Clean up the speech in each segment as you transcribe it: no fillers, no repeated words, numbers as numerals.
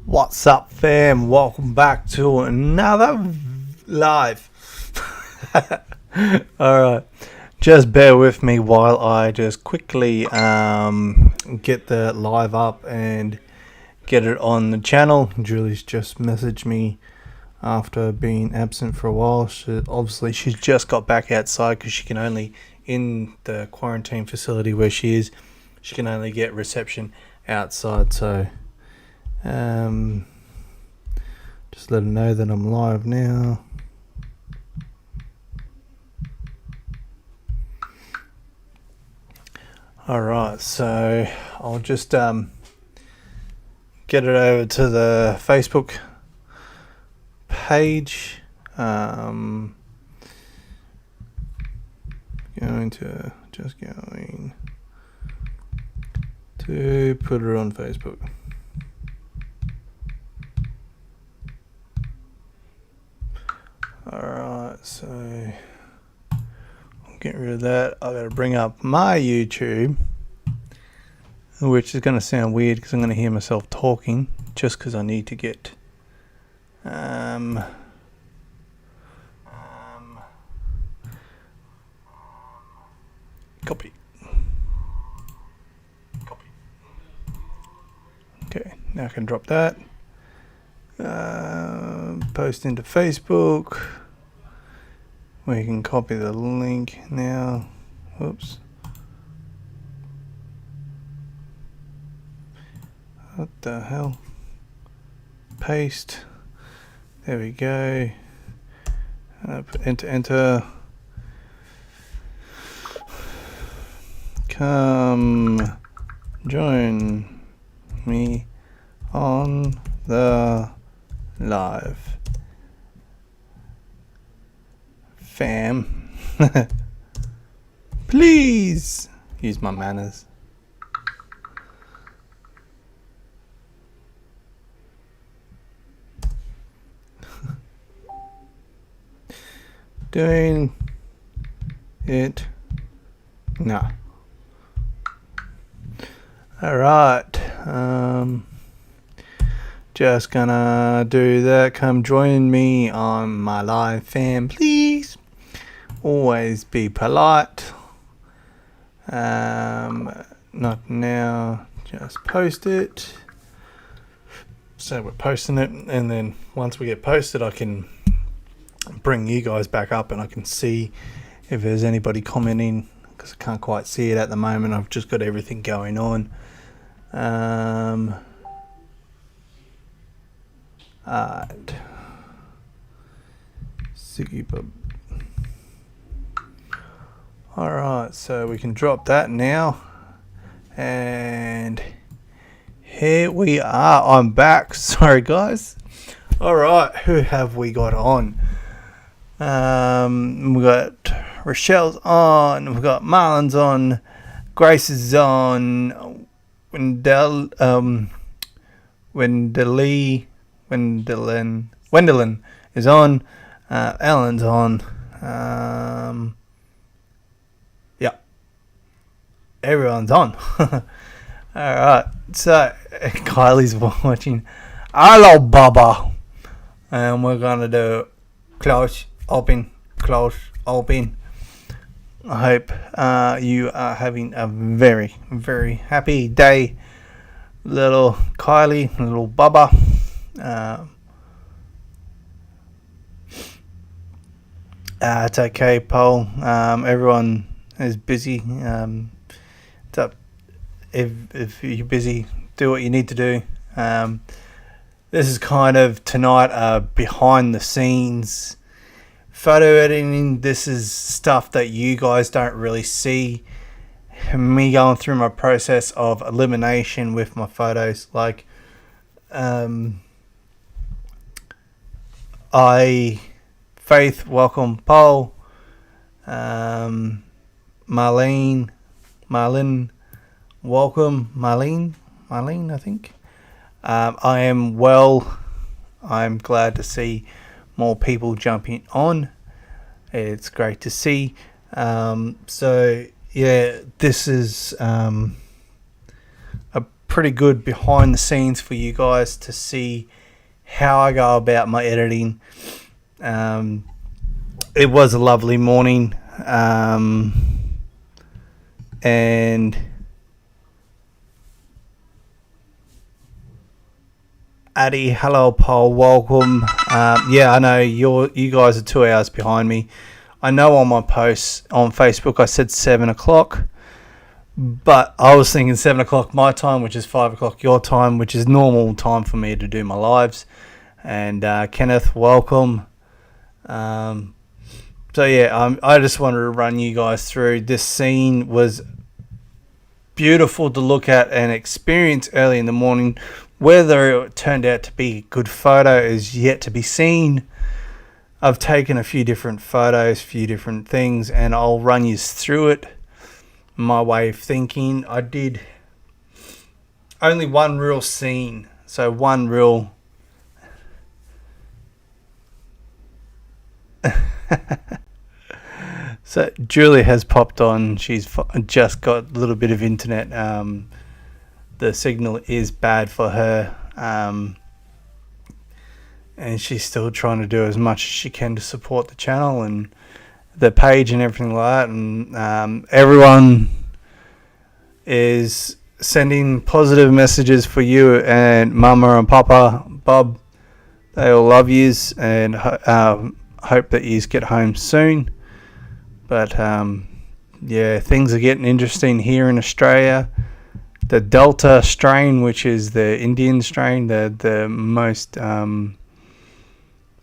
What's up, fam? Welcome back to another live. Alright, just bear with me while I just quickly get the live up and get it on the channel. Julie's just messaged me after being absent for a while. She's just got back outside because she can only, in the quarantine facility where she is, she can only get reception outside. So just let them know that I'm live now. Alright, so I'll just get it over to the Facebook page. Going to put it on Facebook. Alright, so I'll get rid of that. I gotta bring up my YouTube, which is gonna sound weird because I'm gonna hear myself talking just because I need to get copy. Okay, now I can drop that. Post into Facebook. We can copy the link now. Whoops. What the hell? Paste. There we go. Enter. Come join me on the live, fam. Please use my manners. Doing it now. Alright, just gonna do that. Come join me on my live, fam, please. Always be polite. Not now, just post it. So we're posting it, and then once we get posted I can bring you guys back up and I can see if there's anybody commenting, because I can't quite see it at the moment. I've just got everything going on. Alright. Siggy bub. Alright, so we can drop that now. And here we are. I'm back. Sorry, guys. Alright, who have we got on? We've got Rochelle's on. We've got Marlon's on. Grace is on. Wendelin is on. Ellen's on. Yeah, everyone's on. Alright, so Kylie's watching. Hello, Baba. And we're gonna do close, open, close, open. I hope you are having a very, very happy day, little Kylie, little Bubba. It's okay, Paul. Everyone is busy. It's up. If you're busy, do what you need to do. This is kind of tonight behind the scenes photo editing. This is stuff that you guys don't really see. Me going through my process of elimination with my photos. Like, Faith, welcome. Paul, Marlene, welcome. Marlene, I think. I am well. I'm glad to see more people jumping on. It's great to see. So yeah, this is a pretty good behind the scenes for you guys to see how I go about my editing. It was a lovely morning, and Addy, hello, Paul, welcome. Yeah, I know you guys are 2 hours behind me. I know on my posts on Facebook I said 7 o'clock, but I was thinking 7 o'clock my time, which is 5 o'clock your time, which is normal time for me to do my lives. And Kenneth, welcome. So yeah, I just wanted to run you guys through. This scene was beautiful to look at and experience early in the morning. Whether it turned out to be a good photo is yet to be seen. I've taken a few different photos, a few different things, and I'll run you through it. My way of thinking. I did only one real scene. So one real... So Julie has popped on. She's just got a little bit of internet. The signal is bad for her, and she's still trying to do as much as she can to support the channel and the page and everything like that. And everyone is sending positive messages for you and Mama and Papa, Bob. They all love yous and hope that yous get home soon. But yeah, things are getting interesting here in Australia. The Delta strain, which is the Indian strain, the most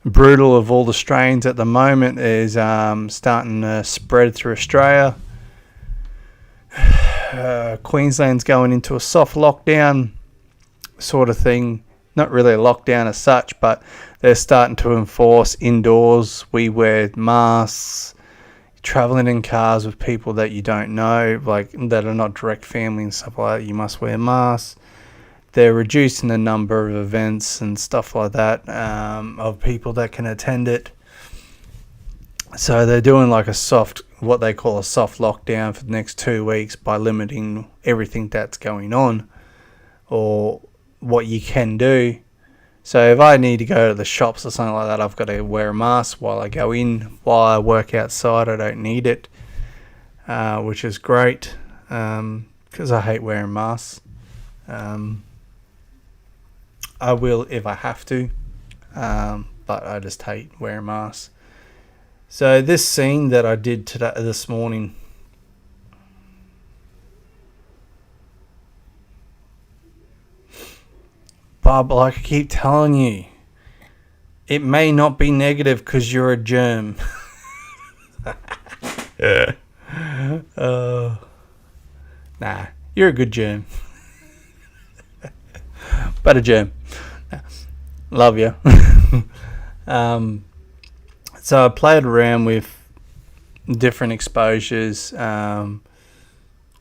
brutal of all the strains at the moment, is starting to spread through Australia. Queensland's going into a soft lockdown sort of thing. Not really a lockdown as such, but they're starting to enforce indoors. We wear masks. Traveling in cars with people that you don't know, like that are not direct family and stuff like that, you must wear masks. They're reducing the number of events and stuff like that, of people that can attend it. So they're doing like what they call a soft lockdown for the next 2 weeks by limiting everything that's going on or what you can do. So if I need to go to the shops or something like that, I've got to wear a mask while I go in. While I work outside, I don't need it, which is great, because I hate wearing masks. I will if I have to, but I just hate wearing masks. So this scene that I did this morning, Bob, like I keep telling you, it may not be negative because you're a germ. Nah, you're a good germ. But a germ. Love you. So I played around with different exposures. I'll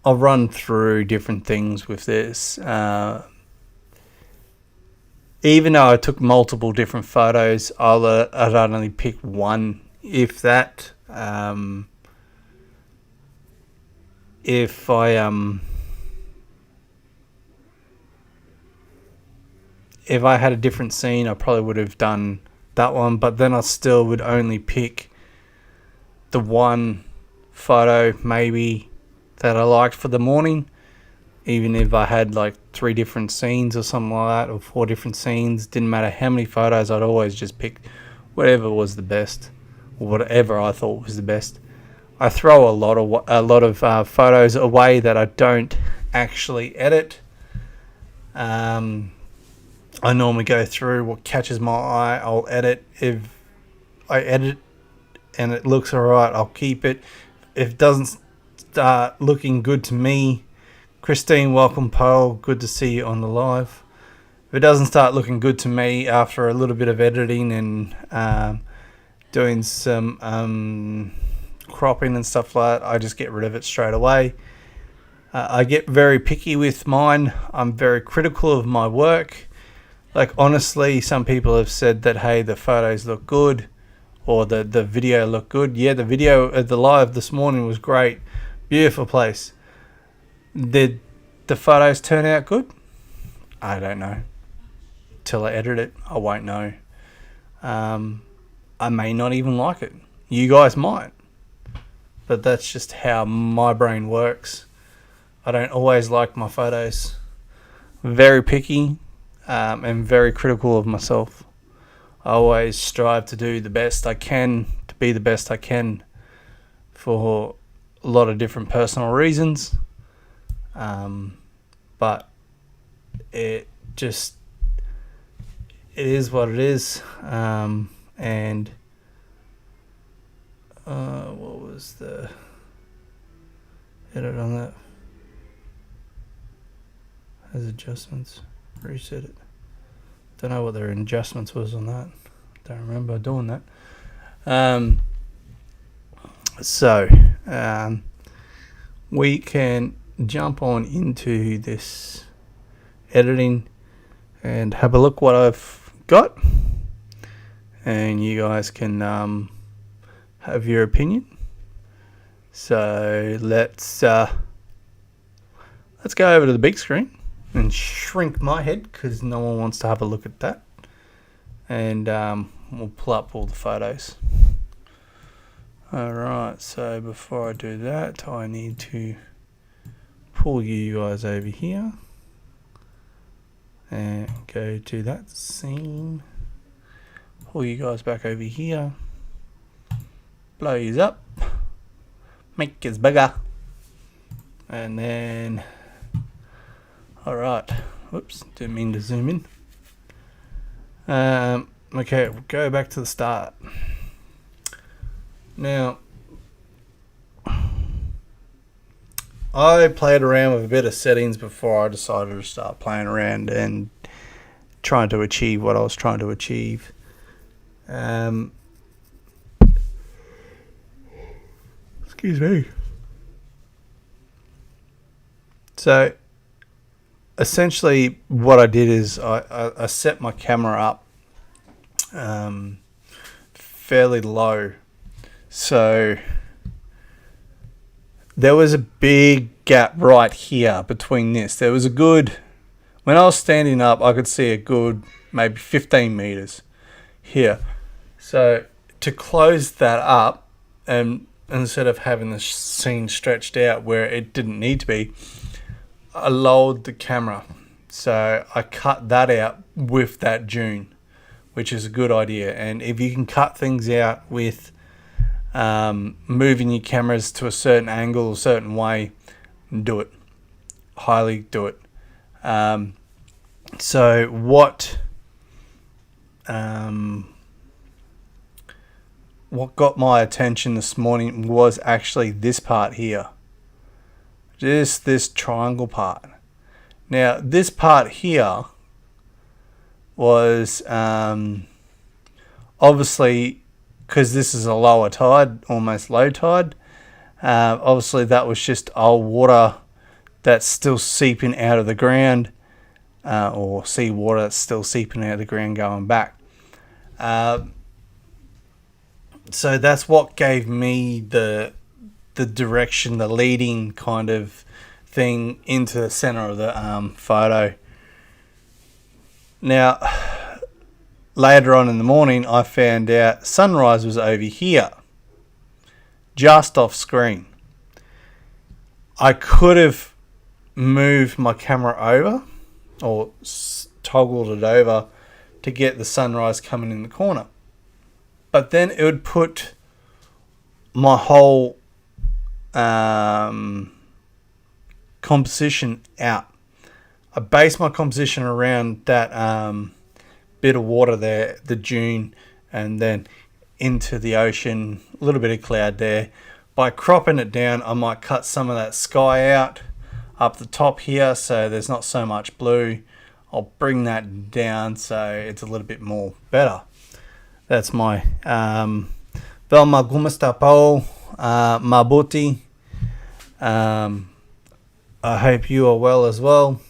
run through different things with this. Even though I took multiple different photos, I'd only pick one, if that. If I had a different scene, I probably would have done that one, but then I still would only pick the one photo maybe that I liked for the morning. Even if I had like 3 different scenes or something like that, or 4 different scenes, didn't matter how many photos, I'd always just pick whatever was the best, or whatever I thought was the best. I throw a lot of photos away that I don't actually edit. I normally go through what catches my eye. I'll edit. If I edit and it looks alright, I'll keep it. If it doesn't start looking good to me, Christine, welcome, Paul. Good to see you on the live. If it doesn't start looking good to me after a little bit of editing and doing some cropping and stuff like that, I just get rid of it straight away. I get very picky with mine. I'm very critical of my work. Like, honestly, some people have said that, hey, the photos look good or the video looked good. Yeah, the video at the live this morning was great. Beautiful place. Did the photos turn out good? I don't know. Till I edit it, I won't know. I may not even like it. You guys might. But that's just how my brain works. I don't always like my photos. Very picky, and very critical of myself. I always strive to do the best I can, to be the best I can for a lot of different personal reasons. But it is what it is. And what was the edit on that? Has adjustments. Reset it. Don't know what their adjustments was on that. Don't remember doing that. So we can jump on into this editing and have a look what I've got, and you guys can have your opinion. So let's go over to the big screen and shrink my head because no one wants to have a look at that, and we'll pull up all the photos. Alright, so before I do that, I need to pull you guys over here and go to that scene, pull you guys back over here, blow you up, make it bigger, and then alright, whoops, didn't mean to zoom in. Okay, we'll go back to the start. Now, I played around with a bit of settings before I decided to start playing around and trying to achieve what I was trying to achieve. Excuse me. So, essentially what I did is I set my camera up fairly low. So there was a big gap right here between this. There was a good, when I was standing up, I could see a good maybe 15 meters here. So to close that up, and instead of having the scene stretched out where it didn't need to be, I lowered the camera. So I cut that out with that dune, which is a good idea. And if you can cut things out with moving your cameras to a certain angle, a certain way, do it. Highly do it. So what got my attention this morning was actually this part here. Just this triangle part. Now this part here was obviously, because this is a lower tide, almost low tide, obviously that was just old water that's still seeping out of the ground, or seawater that's still seeping out of the ground going back. So that's what gave me the direction, the leading kind of thing into the center of the photo. Now, later on in the morning, I found out sunrise was over here, just off screen. I could have moved my camera over or toggled it over to get the sunrise coming in the corner. But then it would put my whole composition out. I based my composition around that bit of water there, the dune, and then into the ocean, a little bit of cloud there. By cropping it down, I might cut some of that sky out up the top here so there's not so much blue. I'll bring that down so it's a little bit more better. That's my Velma Gumastapao Mabuti. I hope you are well as well.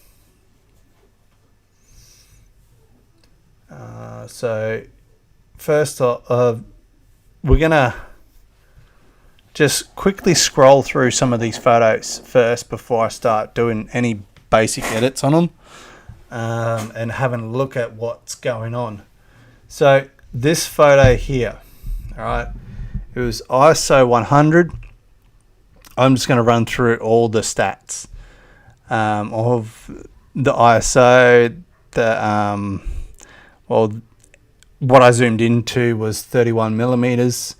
So first we're gonna just quickly scroll through some of these photos first before I start doing any basic edits on them. and having a look at what's going on. So this photo here, all right, it was ISO 100. I'm just going to run through all the stats of the ISO. What I zoomed into was 31 millimeters.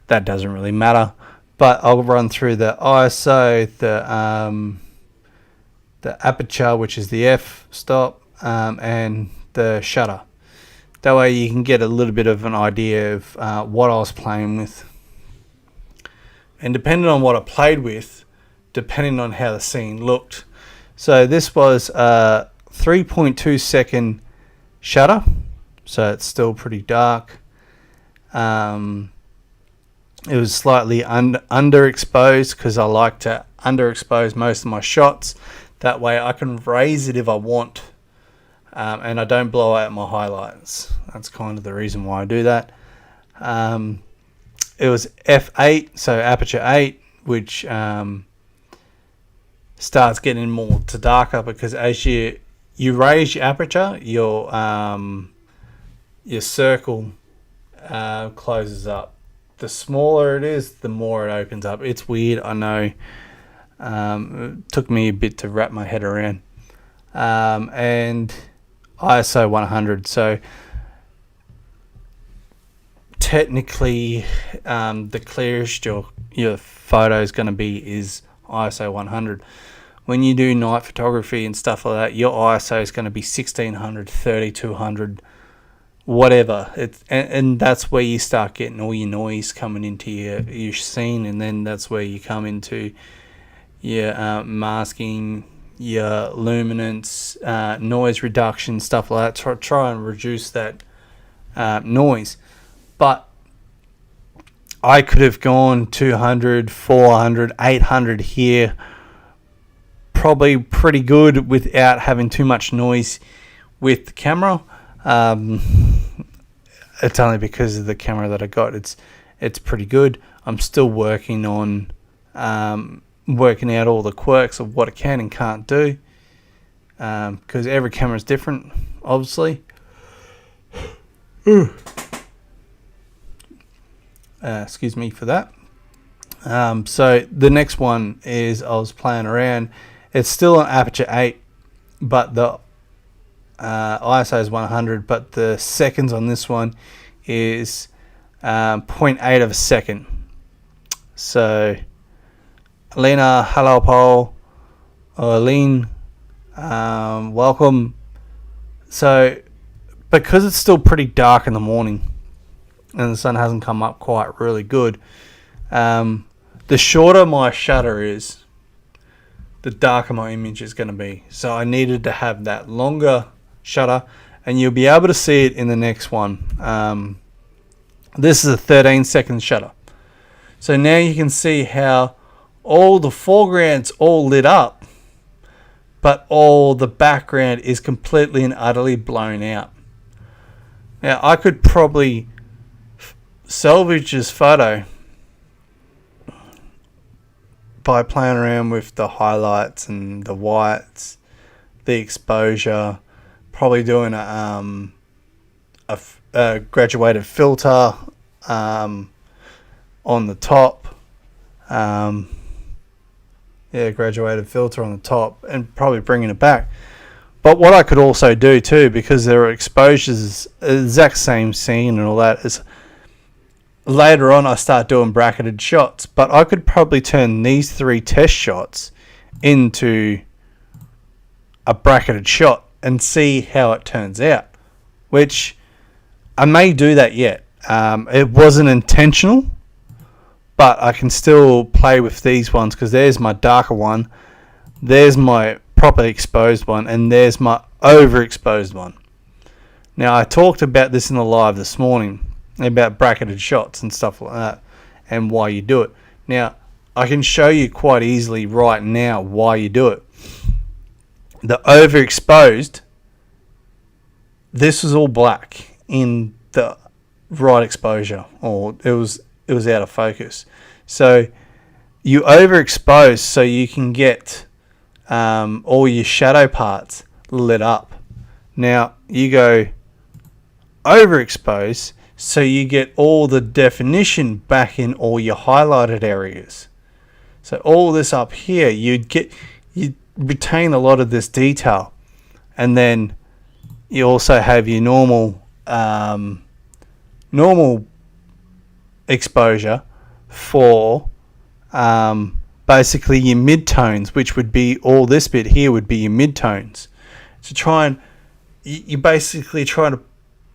That doesn't really matter, but I'll run through the ISO, the aperture, which is the f-stop, and the shutter. That way you can get a little bit of an idea of what I was playing with. And depending on what I played with, depending on how the scene looked. So this was a 3.2 second shutter, so it's still pretty dark. It was slightly underexposed because I like to underexpose most of my shots. That way I can raise it if I want, and I don't blow out my highlights. That's kind of the reason why I do that. It was f8, so aperture 8, which starts getting more to darker, because as you raise your aperture, your circle closes up. The smaller it is, the more it opens up. It's weird, I know. It took me a bit to wrap my head around. And ISO 100. So technically, the clearest your photo is going to be is ISO 100. When you do night photography and stuff like that, your ISO is going to be 1600, 3200, whatever. And that's where you start getting all your noise coming into your scene, and then that's where you come into your masking, your luminance, noise reduction, stuff like that. Try and reduce that noise. But I could have gone 200, 400, 800 here, probably pretty good without having too much noise with the camera. It's only because of the camera that I got. It's pretty good. I'm still working on working out all the quirks of what it can and can't do, because every camera is different, obviously. Excuse me for that. So the next one is, I was playing around. It's still an aperture 8, but the ISO is 100, but the seconds on this one is 0.8 of a second. So Alina, hello Paul, Aline, welcome. So because it's still pretty dark in the morning and the sun hasn't come up quite really good, the shorter my shutter is, the darker my image is going to be. So I needed to have that longer shutter, and you'll be able to see it in the next one. This is a 13-second shutter. So now you can see how all the foreground's all lit up, but all the background is completely and utterly blown out. Now I could probably salvage this photo by playing around with the highlights and the whites, the exposure, probably doing a graduated filter on the top. Graduated filter on the top, and probably bringing it back. But what I could also do too, because there are exposures, exact same scene and all that, is later on I start doing bracketed shots, but I could probably turn these 3 test shots into a bracketed shot and see how it turns out, which I may do that yet. It wasn't intentional, but I can still play with these ones, because there's my darker one, there's my proper exposed one, and there's my overexposed one. Now I talked about this in the live this morning, about bracketed shots and stuff like that, and why you do it. Now I can show you quite easily right now why you do it. The overexposed, this was all black in the right exposure, or it was out of focus. So you overexpose so you can get all your shadow parts lit up. Now you go overexpose, so you get all the definition back in all your highlighted areas. So all this up here, you retain a lot of this detail, and then you also have your normal exposure for basically your midtones, which would be all this bit here would be your midtones. To try and you basically try to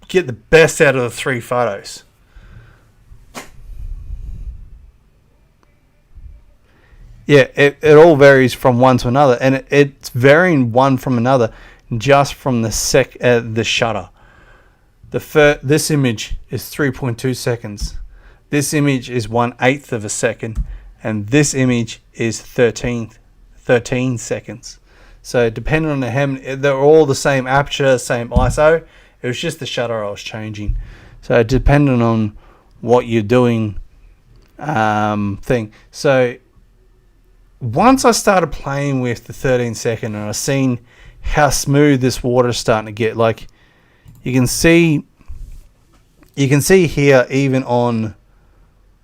get the best out of the three photos. Yeah, it all varies from one to another, and it's varying one from another just from the shutter. This image is 3.2 seconds. This image is 1/8 of a second, and this image is 13 seconds. So depending on they're all the same aperture, same ISO. It was just the shutter I was changing. So depending on what you're doing, thing. So once I started playing with the 13 second and I seen how smooth this water is starting to get, like you can see here, even on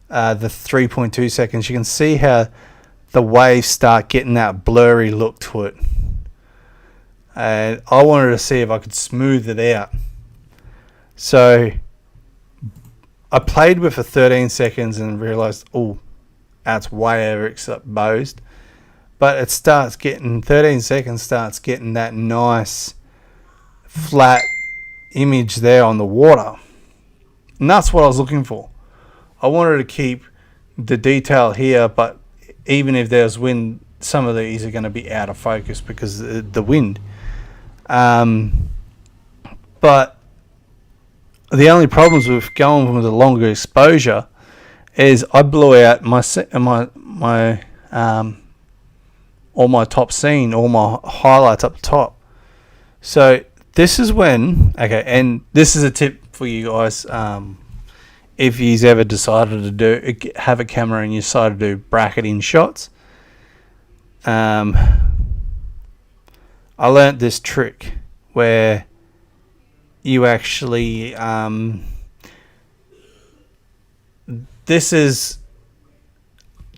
the 3.2 seconds, you can see how the waves start getting that blurry look to it. And I wanted to see if I could smooth it out. So I played with the 13 seconds and realized, oh, that's way overexposed. But it starts getting, 13 seconds starts getting that nice flat image there on the water. And that's what I was looking for. I wanted to keep the detail here, but even if there's wind, some of these are going to be out of focus because of the wind. But the only problems with going with a longer exposure is I blew out all my top scene, all my highlights up the top. So this is when, okay, and this is a tip for you guys. If you've ever decided to have a camera and you decide to do bracketing shots, I learnt this trick where you actually this is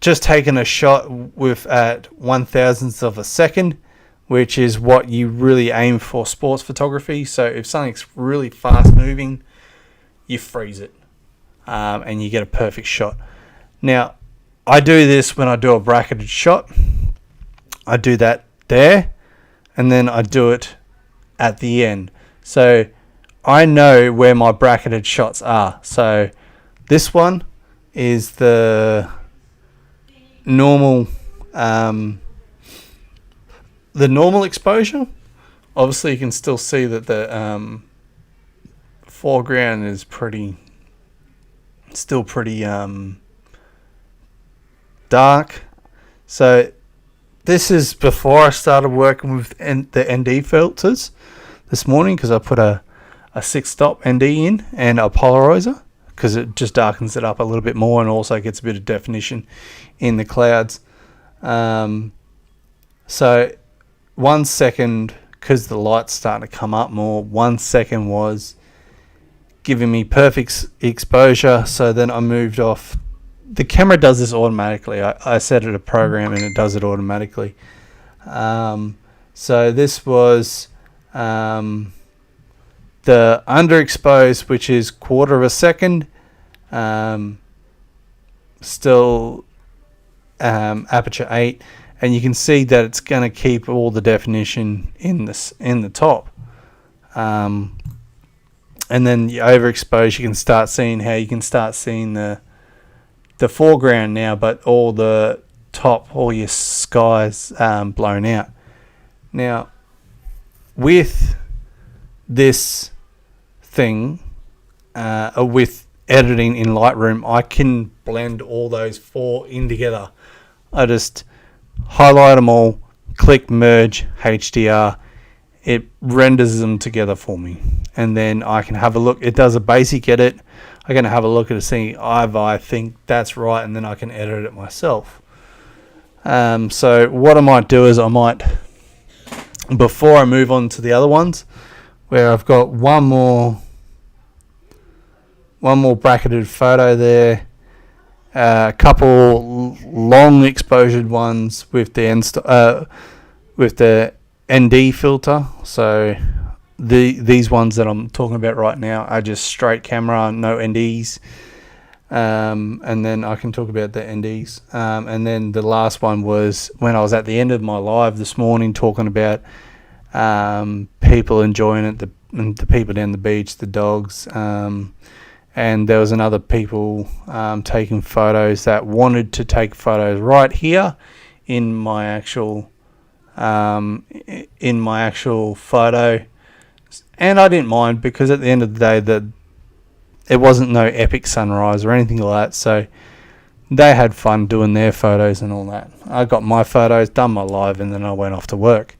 just taking a shot with at 1/1000th of a second, which is what you really aim for sports photography. So if something's really fast moving, you freeze it, and you get a perfect shot. Now, I do this when I do a bracketed shot. I do that there, and then I do it at the end. So I know where my bracketed shots are. So this one is the normal exposure. Obviously you can still see that the foreground is still pretty dark. So this is before I started working with the ND filters this morning, because I put a 6-stop ND in and a polarizer, because it just darkens it up a little bit more and also gets a bit of definition in the clouds. So 1 second, because the light's starting to come up more, 1 second was giving me perfect exposure. So then I moved off. The camera does this automatically. I set it a program and it does it automatically. So this was the underexposed, which is 1/4 of a second, still aperture 8, and you can see that it's going to keep all the definition in the top. And then you overexpose, you can start seeing the foreground now, but all the top, all your skies blown out. Now, with this thing, with editing in Lightroom, I can blend all those four in together. I just highlight them all, click merge HDR, it renders them together for me, and then I can have a look. It does a basic edit. I can have a look at it, see if I think that's right, and then I can edit it myself. So what I might do is before I move on to the other ones, where I've got one more bracketed photo there, a couple long exposure ones with the ND filter. So these ones that I'm talking about right now are just straight camera, no NDs. And then I can talk about the NDs. And then the last one was when I was at the end of my live this morning talking about people enjoying it, the people down the beach, the dogs, and there was another people taking photos that wanted to take photos right here in my actual photo, and I didn't mind, because at the end of the day it wasn't no epic sunrise or anything like that, so they had fun doing their photos and all that. I got my photos, done my live, and then I went off to work.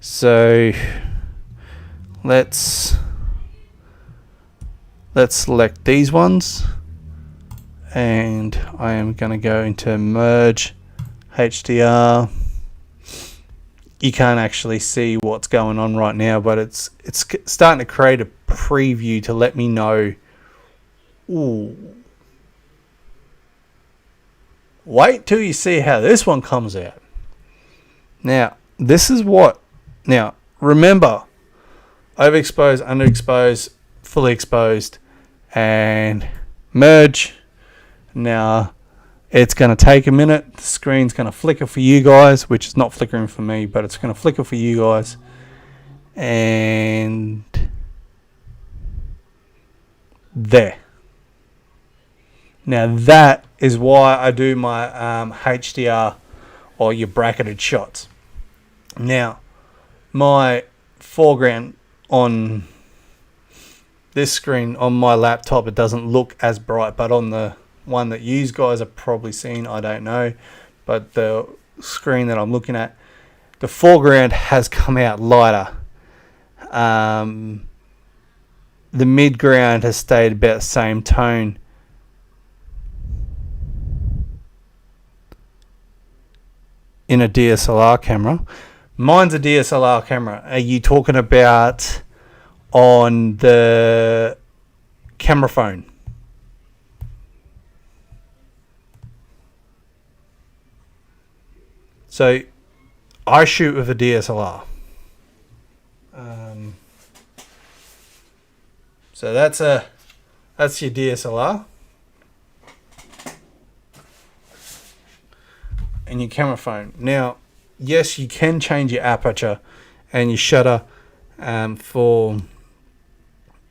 So let's select these ones, and I am going to go into merge HDR. You can't actually see what's going on right now, but it's starting to create a preview to let me know. Ooh. Wait till you see how this one comes out. Now, this is what. Now, remember, overexposed, underexposed, fully exposed, and merge. Now, it's going to take a minute. The screen's going to flicker for you guys, which is not flickering for me, but it's going to flicker for you guys. And there. Now, that is why I do my HDR, or your bracketed shots. Now, my foreground on this screen on my laptop, it doesn't look as bright, but on the one that you guys have probably seen, I don't know, but the screen that I'm looking at, the foreground has come out lighter. The midground has stayed about the same tone. In a DSLR camera. Mine's a DSLR camera. Are you talking about on the camera phone? So I shoot with a DSLR. So that's your DSLR. And your camera phone. Now, yes, you can change your aperture and your shutter for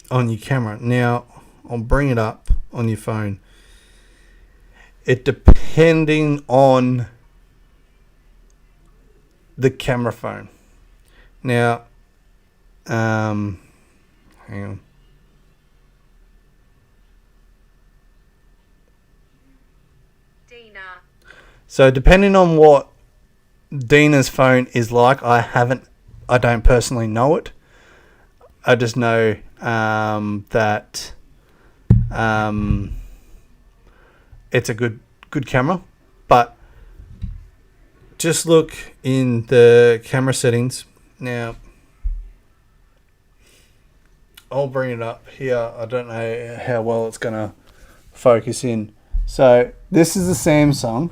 on your camera. Now, I'll bring it up on your phone. It depending on the camera phone. Now, hang on. So depending on what Dina's phone is like, I don't personally know it. I just know that it's a good camera. But just look in the camera settings. Now, I'll bring it up here. I don't know how well it's going to focus in. So this is a Samsung.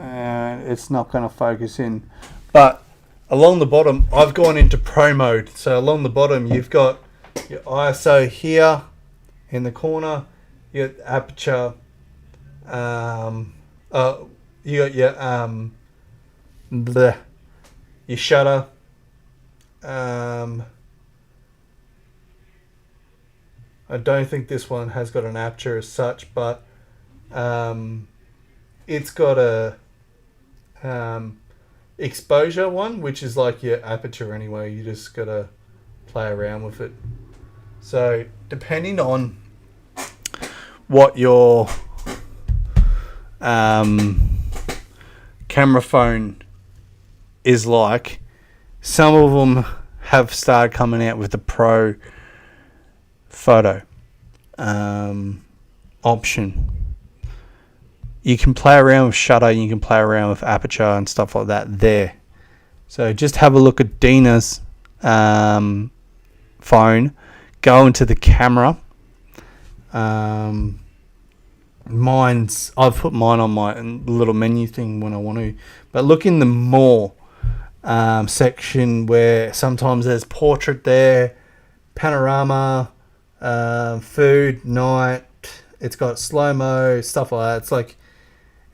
And it's not going to focus in, but along the bottom I've gone into pro mode. So along the bottom you've got your ISO here in the corner, your aperture, you got your shutter, I don't think this one has got an aperture as such, but it's got a exposure one, which is like your aperture anyway. You just gotta play around with it. So depending on what your camera phone is like, some of them have started coming out with the pro photo option. You can play around with shutter, you can play around with aperture and stuff like that there. So just have a look at Dina's phone, go into the camera. I've put mine on my little menu thing when I want to, but look in the more section where sometimes there's portrait there, panorama, food, night. It's got slow-mo, stuff like that. It's like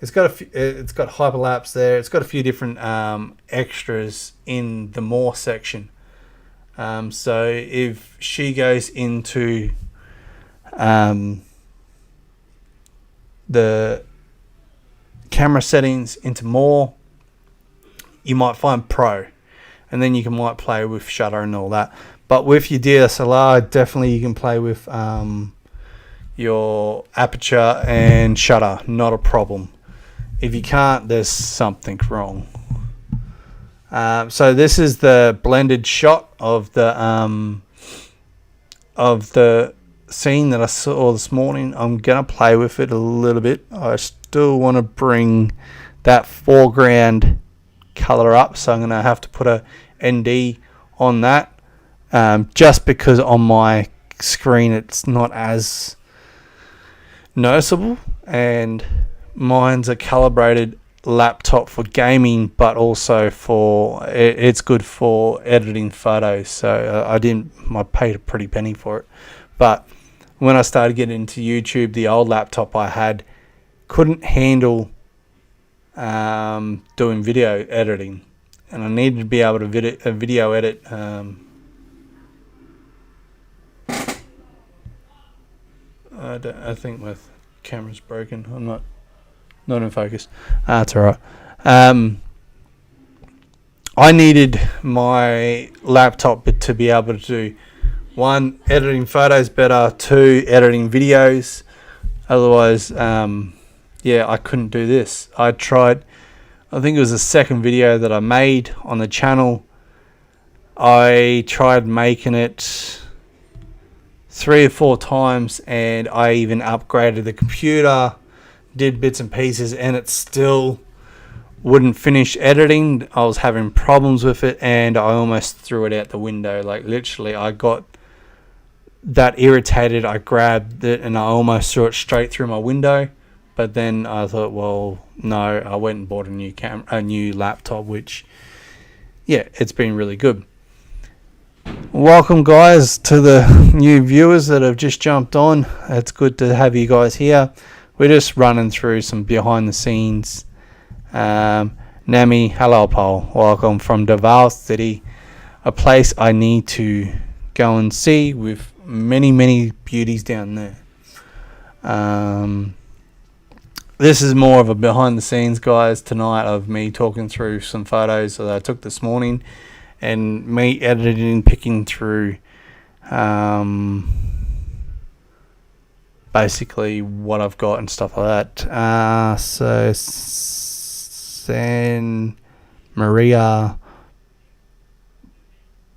it's got hyperlapse there. It's got a few different extras in the more section. So if she goes into the camera settings into more, you might find pro, and then you might play with shutter and all that. But with your DSLR, definitely you can play with your aperture and shutter, not a problem. If you can't, there's something wrong. So this is the blended shot of the scene that I saw this morning. I'm gonna play with it a little bit. I still want to bring that foreground color up, so I'm gonna have to put a ND on that, just because on my screen it's not as noticeable, and mine's a calibrated laptop for gaming, but also for it's good for editing photos. So I paid a pretty penny for it. But when I started getting into YouTube, the old laptop I had couldn't handle doing video editing, and I needed to be able to video edit. I think my camera's broken. I'm not in focus. That's alright. I needed my laptop to be able to do, 1, editing photos better, 2, editing videos. Otherwise, I couldn't do this. I tried, I think it was the second video that I made on the channel. I tried making it 3 or 4 times, and I even upgraded the computer, did bits and pieces, and it still wouldn't finish editing. I was having problems with it, and I almost threw it out the window. Like, literally, I got that irritated, I grabbed it and I almost threw it straight through my window. But then I thought, well, no, I went and bought a new laptop, which, yeah, it's been really good. Welcome, guys, to the new viewers that have just jumped on. It's good to have you guys here. We're just running through some behind the scenes. Nami, hello, Paul. Welcome from Davao City, a place I need to go and see, with many beauties down there. This is more of a behind the scenes, guys, tonight, of me talking through some photos that I took this morning, and me editing, picking through basically what I've got and stuff like that. So San Maria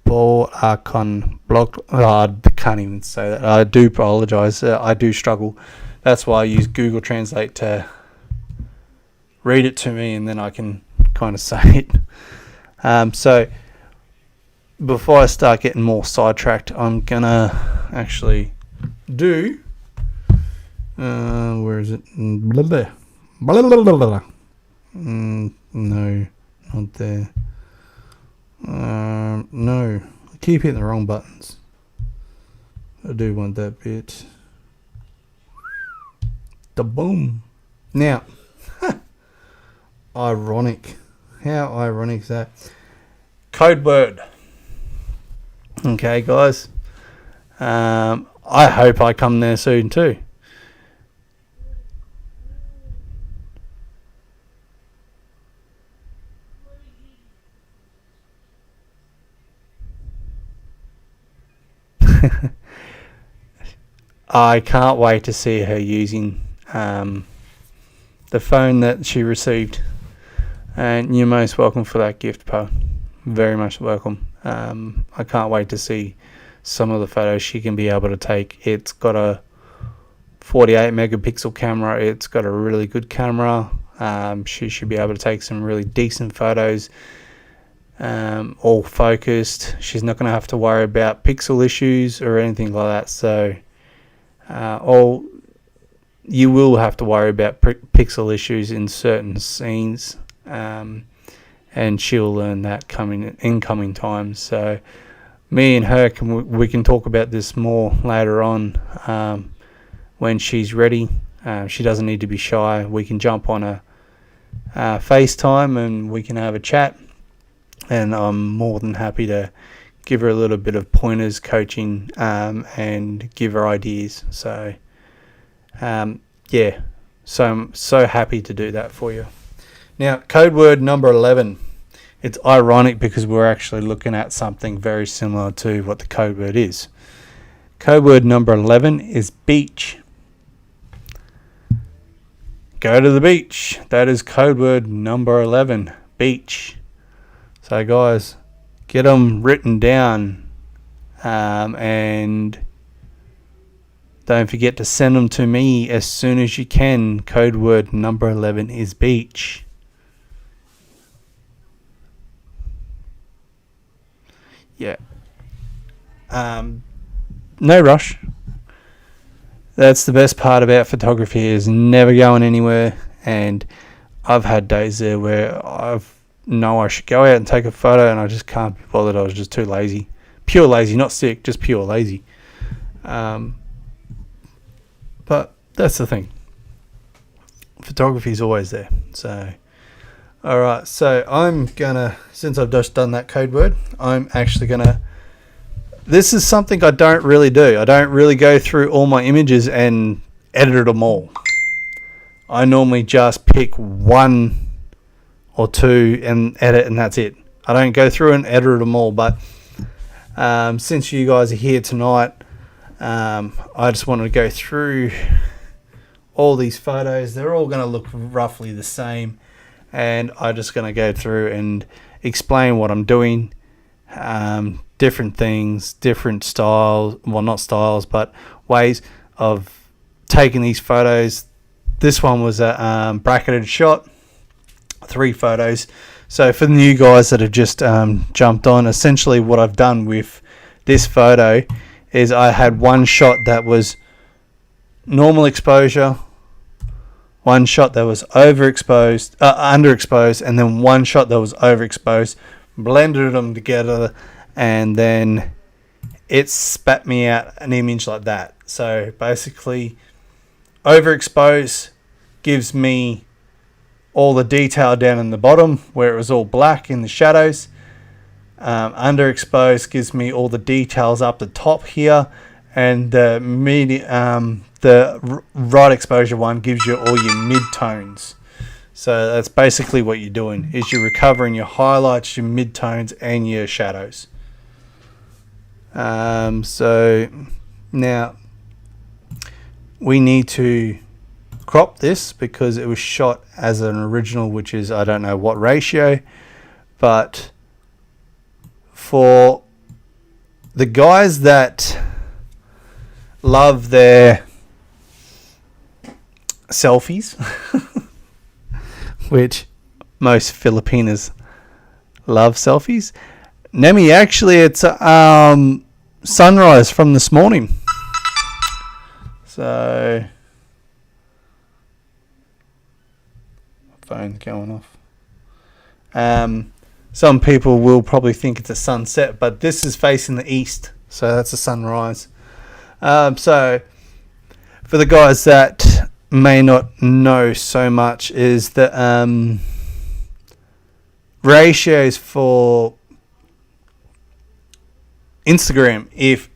Con block. I can't even say that. I do apologize. I do struggle. That's why I use Google Translate to read it to me, and then I can kind of say it. So before I start getting more sidetracked, I'm gonna actually do. Where is it? Blah, blah. Blah, blah, blah, blah. No, not there. No, I keep hitting the wrong buttons. I do want that bit. The boom. Now, ironic. How ironic is that? Code word. Okay, guys. I hope I come there soon too. I can't wait to see her using the phone that she received, and you're most welcome for that gift, Po. Very much welcome. I can't wait to see some of the photos she can be able to take. It's got a 48 megapixel camera. It's got a really good camera. She should be able to take some really decent photos. all focused. She's not going to have to worry about pixel issues or anything like that. So all you will have to worry about pixel issues in certain scenes, and she'll learn that in coming times. So me and her we can talk about this more later on, when she's ready. She doesn't need to be shy. We can jump on a FaceTime and we can have a chat, and I'm more than happy to give her a little bit of pointers, coaching, and give her ideas. So yeah, so I'm so happy to do that for you. Now, code word number 11. It's ironic because we're actually looking at something very similar to what the code word is. Code word number 11 is beach. Go to the beach. That is code word number 11, beach. So guys, get them written down, and don't forget to send them to me as soon as you can. Code word number 11 is beach. Yeah. No rush. That's the best part about photography, is never going anywhere. And I've had days there where I should go out and take a photo and I just can't be bothered. I was just too lazy. Pure lazy, not sick, just pure lazy. But that's the thing. Photography is always there. So, alright, so I'm gonna, since I've just done that code word, I'm actually gonna, this is something I don't really do. I don't really go through all my images and edit them all. I normally just pick one or two and edit, and that's it. I don't go through and edit them all, but since you guys are here tonight, I just wanted to go through all these photos. They're all going to look roughly the same, and I'm just going to go through and explain what I'm doing, different things, different styles, well, not styles, but ways of taking these photos. This one was a bracketed shot, 3 photos. So for the new guys that have just jumped on, essentially what I've done with this photo is I had one shot that was normal exposure, one shot that was underexposed, and then one shot that was overexposed. Blended them together, and then it spat me out an image like that. So basically, overexposed gives me all the detail down in the bottom where it was all black in the shadows. Underexposed gives me all the details up the top here, and the right exposure one gives you all your mid-tones. So that's basically what you're doing, is you're recovering your highlights, your mid-tones, and your shadows. So now we need to crop this because it was shot as an original, which is, I don't know what ratio, but for the guys that love their selfies, which most Filipinos love selfies, Nemi, actually it's sunrise from this morning. So phone's going off. Some people will probably think it's a sunset, but this is facing the east, so that's a sunrise. So for the guys that may not know so much, is that ratios for Instagram,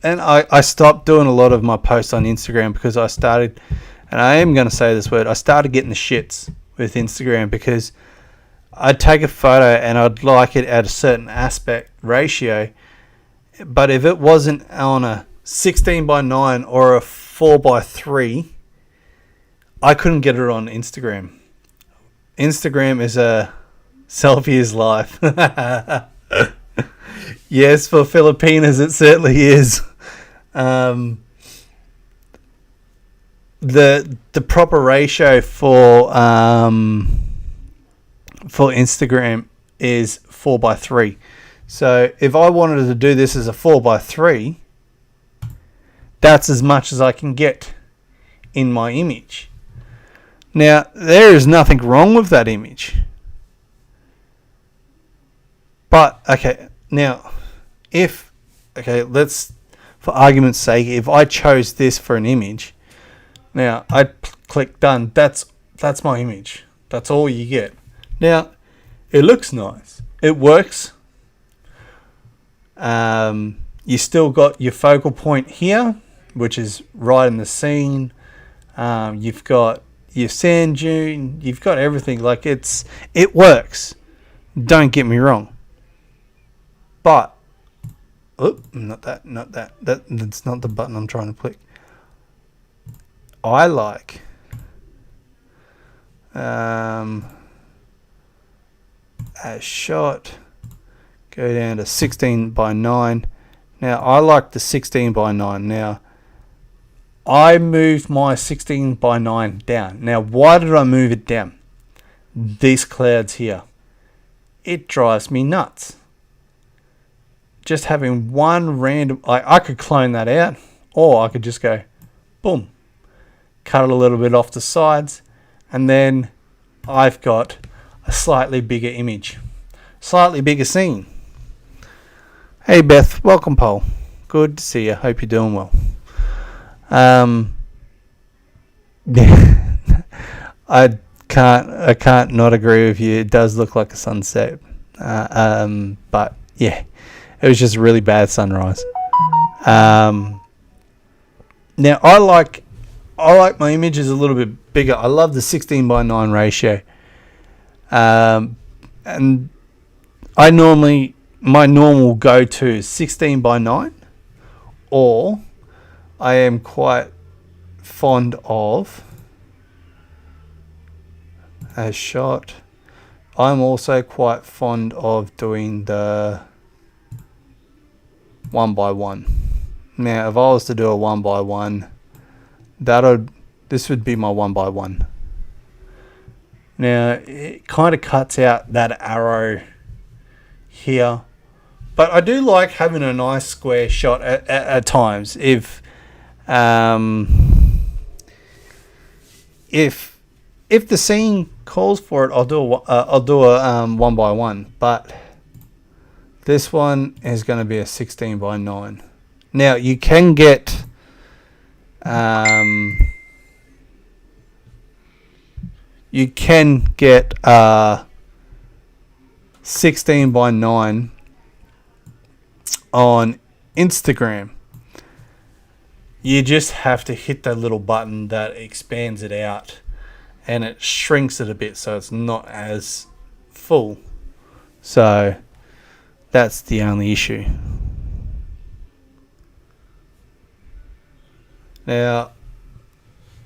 I stopped doing a lot of my posts on Instagram because I started, and I am going to say this word, I started getting the shits with Instagram, because I'd take a photo and I'd like it at a certain aspect ratio, but if it wasn't on a 16:9 or a 4:3, I couldn't get it on Instagram. Instagram is a selfie is life. Yes, for Filipinos it certainly is. The proper ratio for Instagram is 4:3. So if I wanted to do this as a 4:3, that's as much as I can get in my image. Now, there is nothing wrong with that image. But, okay, now, let's, for argument's sake, if I chose this for an image, now I click done, that's my image. That's all you get. Now, it looks nice. It works. You still got your focal point here, which is right in the scene. You've got your sand dune. You've got everything. Like it works. Don't get me wrong. But not that. That's not the button I'm trying to click. I like a shot. Go down to 16:9. Now I like the 16:9. Now I moved my 16:9 down. Now why did I move it down? These clouds here. It drives me nuts. Just having one random... I could clone that out, or I could just go, boom, cut it a little bit off the sides, and then I've got a slightly bigger image. Slightly bigger scene. Hey Beth, welcome Paul. Good to see you. Hope you're doing well. I can't not agree with you. It does look like a sunset. But yeah, it was just a really bad sunrise. Now I like my images a little bit bigger. I love the 16:9 ratio. And my normal go-to is 16:9, or I am quite fond of a shot. I'm also quite fond of doing the 1:1. Now, if I was to do a 1:1, this would be my 1:1. Now, it kind of cuts out that arrow here. But I do like having a nice square shot at times. If the scene calls for it, I'll do a 1:1. But this one is going to be a 16:9. Now you can get a 16:9 on Instagram. You just have to hit that little button that expands it out, and it shrinks it a bit so it's not as full. So that's the only issue. Now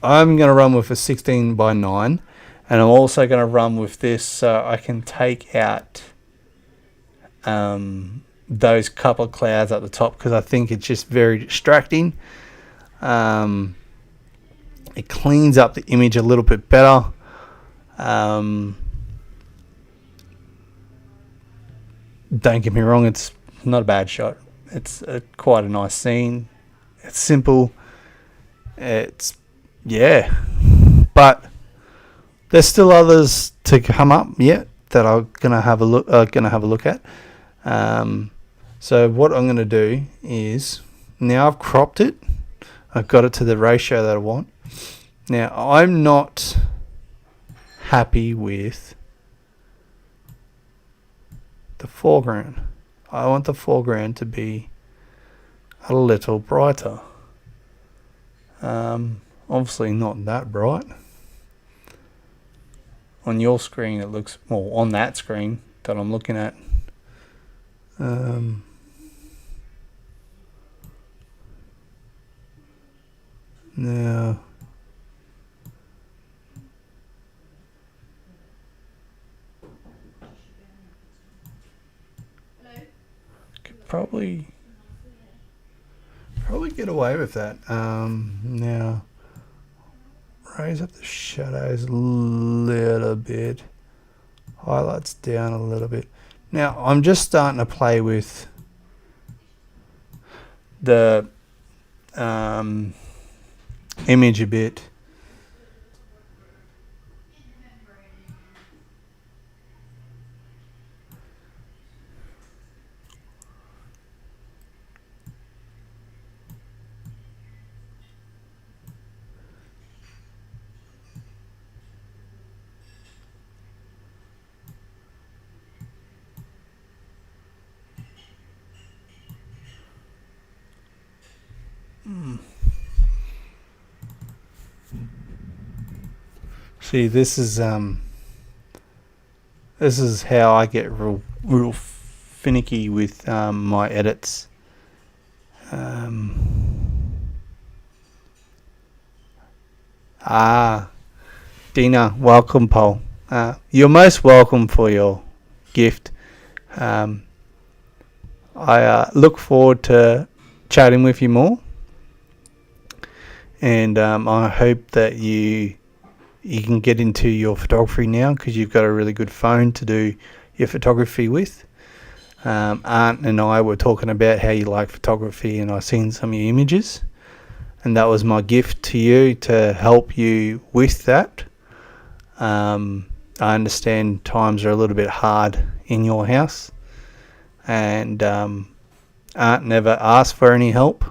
I'm going to run with a 16:9, and I'm also going to run with this so I can take out those couple of clouds at the top, because I think it's just very distracting. It cleans up the image a little bit better. Don't get me wrong, it's not a bad shot. It's quite a nice scene. It's simple. But there's still others to come up yet that I'm gonna have a look at. So what I'm gonna do is, now I've cropped it. I've got it to the ratio that I want. Now I'm not happy with the foreground. I want the foreground to be a little brighter. Obviously not that bright. On your screen it looks, well, on that screen that I'm looking at, now could probably get away with that. Now raise up the shadows a little bit, highlights down a little bit. Now I'm just starting to play with the image a bit. See, this is how I get real finicky with my edits. Dina, welcome, Paul. You're most welcome for your gift. I look forward to chatting with you more, and I hope that you can get into your photography now, because you've got a really good phone to do your photography with. Aunt and I were talking about how you like photography, and I seen some of your images, and that was my gift to you to help you with that. I understand times are a little bit hard in your house, and Aunt never asked for any help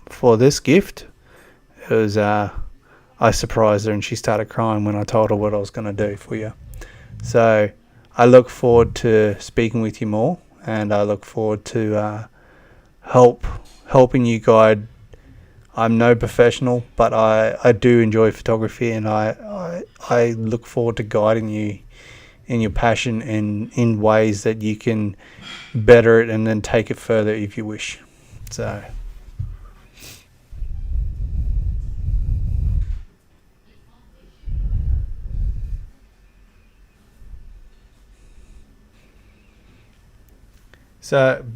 for this gift. It was I surprised her, and she started crying when I told her what I was going to do for you. So I look forward to speaking with you more, and I look forward to helping you guide. I'm no professional, but I do enjoy photography, and I look forward to guiding you in your passion and in ways that you can better it and then take it further if you wish. So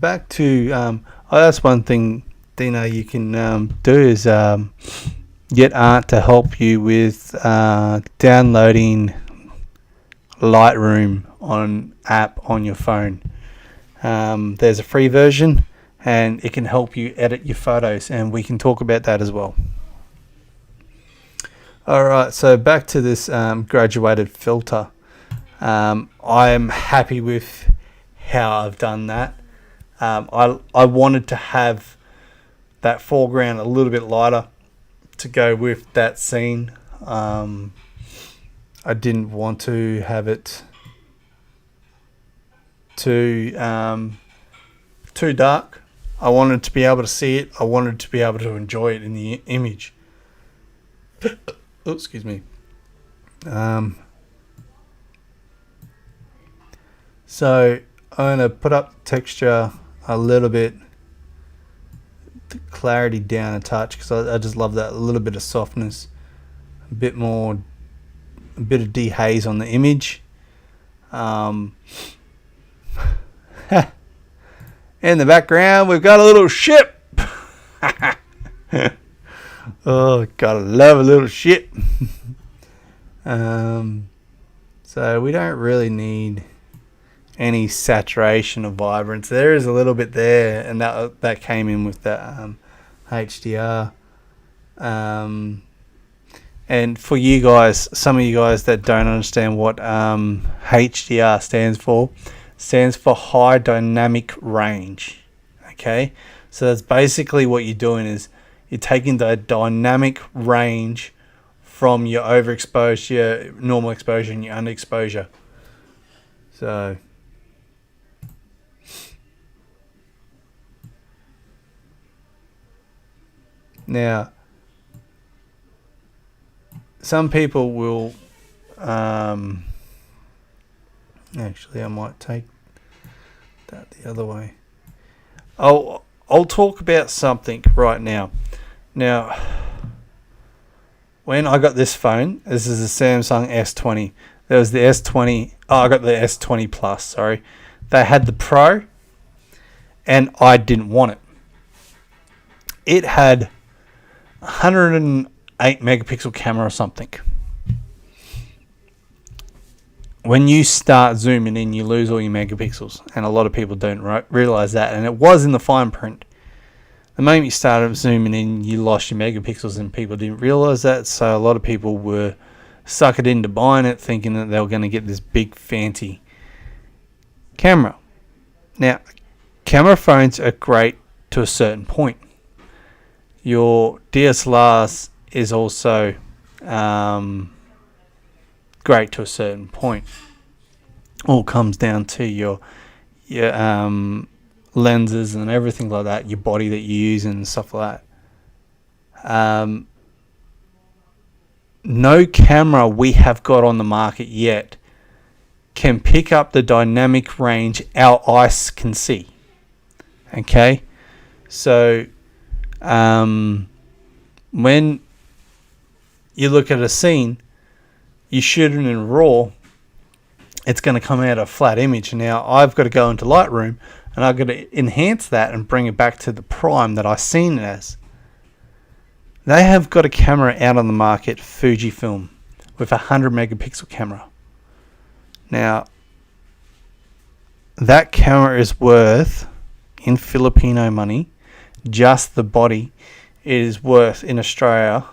back to that's one thing, Dina, you can do is get Aunt to help you with downloading Lightroom app on your phone. There's a free version, and it can help you edit your photos, and we can talk about that as well. Alright, so back to this graduated filter. I am happy with how I've done that. I wanted to have that foreground a little bit lighter to go with that scene. I didn't want to have it too dark. I wanted to be able to see it. I wanted to be able to enjoy it in the image. Oh, excuse me. So I'm going to put up the texture a little bit, the clarity down a touch, because I just love that, a little bit of softness, a bit of dehaze on the image. In the background, we've got a little ship. Oh, gotta love a little ship. So we don't really need any saturation of vibrance. There is a little bit there, and that came in with that HDR. And for you guys, some of you guys that don't understand what HDR stands for high dynamic range. Okay, so that's basically what you're doing, is you're taking the dynamic range from your overexposure, your normal exposure, and your underexposure. So now, some people will actually, I might take that the other way. I'll talk about something right now. Now, when I got this phone, this is a Samsung S20. There was the S20. Oh, I got the S20 Plus. Sorry, they had the Pro, and I didn't want it. It had 108 megapixel camera or something. when you start zooming in, you lose all your megapixels, and a lot of people don't realize that. And it was in the fine print. The moment you started zooming in, you lost your megapixels, and people didn't realize that. So a lot of people were suckered into buying it, thinking that they were going to get this big fancy camera. Now, camera phones are great to a certain point. Your DSLRs is also great to a certain point. All comes down to your lenses and everything like that, your body that you use and stuff like that. No camera we have got on the market yet can pick up the dynamic range our eyes can see. Okay, so when you look at a scene, you shoot it in RAW, it's going to come out a flat image. Now I've got to go into Lightroom and I've got to enhance that and bring it back to the prime that I've seen it as. They have got a camera out on the market, Fujifilm, with a 100 megapixel camera. Now that camera is worth, in Filipino money, just the body is worth in Australia,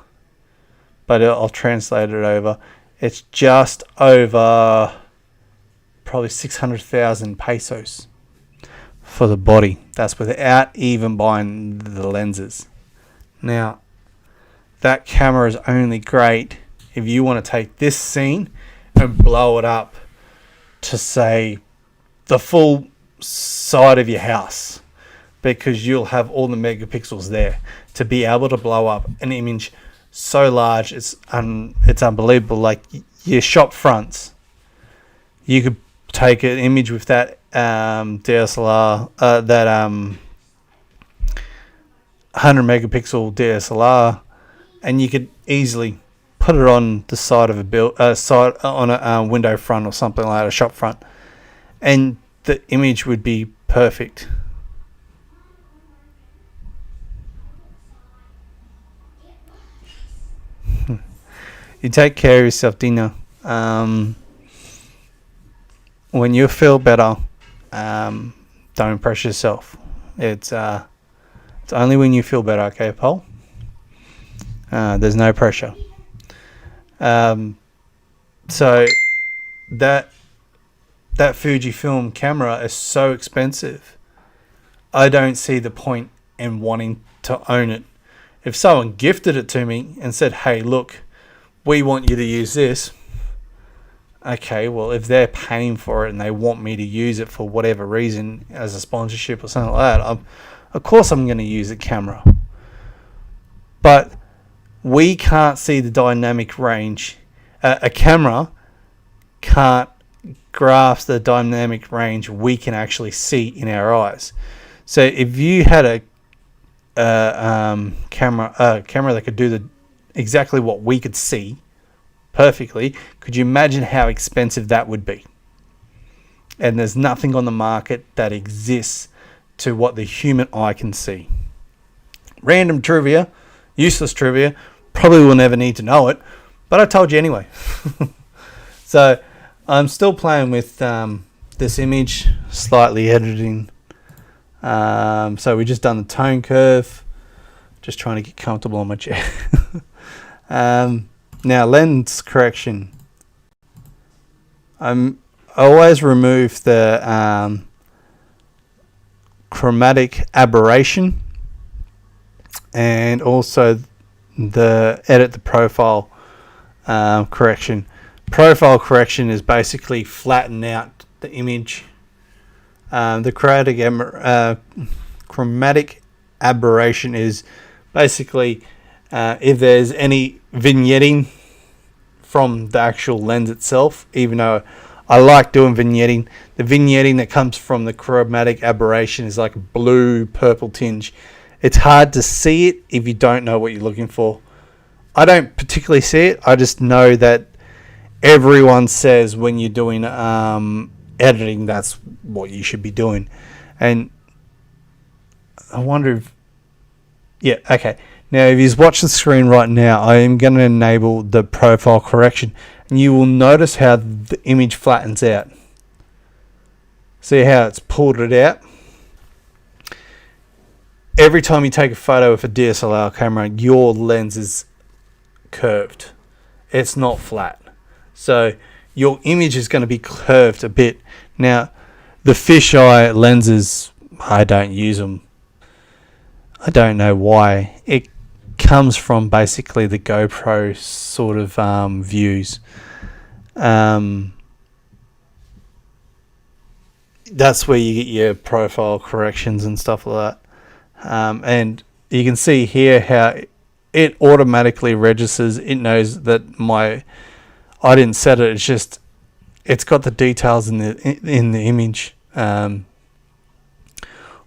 but I'll translate it over. It's just over probably 600,000 pesos for the body. That's without even buying the lenses. Now, that camera is only great if you want to take this scene and blow it up to, say, the full side of your house, because you'll have all the megapixels there to be able to blow up an image so large it's unbelievable. Like your shop fronts, you could take an image with that DSLR, that 100 megapixel DSLR, and you could easily put it on the side of a window front or something like that, a shop front, and the image would be perfect. You take care of yourself, Dina. When you feel better, don't pressure yourself. It's only when you feel better, okay, Paul? There's no pressure. So that Fujifilm camera is so expensive. I don't see the point in wanting to own it. If someone gifted it to me and said, "Hey, look, we want you to use this," okay, well, if they're paying for it and they want me to use it for whatever reason as a sponsorship or something like that, of course I'm going to use the camera. But we can't see the dynamic range. A camera can't grasp the dynamic range we can actually see in our eyes. So if you had a camera that could do exactly what we could see perfectly, could you imagine how expensive that would be? And there's nothing on the market that exists to what the human eye can see. Random trivia, useless trivia, probably will never need to know it, but I told you anyway. So I'm still playing with this image, slightly editing. So we just done the tone curve, just trying to get comfortable on my chair. Now lens correction. I always remove the chromatic aberration, and also edit the profile correction. Profile correction is basically flatten out the image. The chromatic aberration is basically if there's any vignetting from the actual lens itself, even though I like doing vignetting. The vignetting that comes from the chromatic aberration is like a blue purple tinge. It's hard to see it if you don't know what you're looking for. I don't particularly see it. I just know that everyone says when you're doing editing, that's what you should be doing. And I wonder if... Yeah, okay. Now, if you watch the screen right now, I am going to enable the profile correction. you will notice how the image flattens out. See how it's pulled it out? Every time you take a photo with a DSLR camera, your lens is curved. It's not flat. So your image is going to be curved a bit. Now, the fisheye lenses, I don't use them. I don't know why. It comes from basically the GoPro sort of views. That's where you get your profile corrections and stuff like that. And you can see here how it automatically registers. It knows that I didn't set it. It's just it's got the details in the image.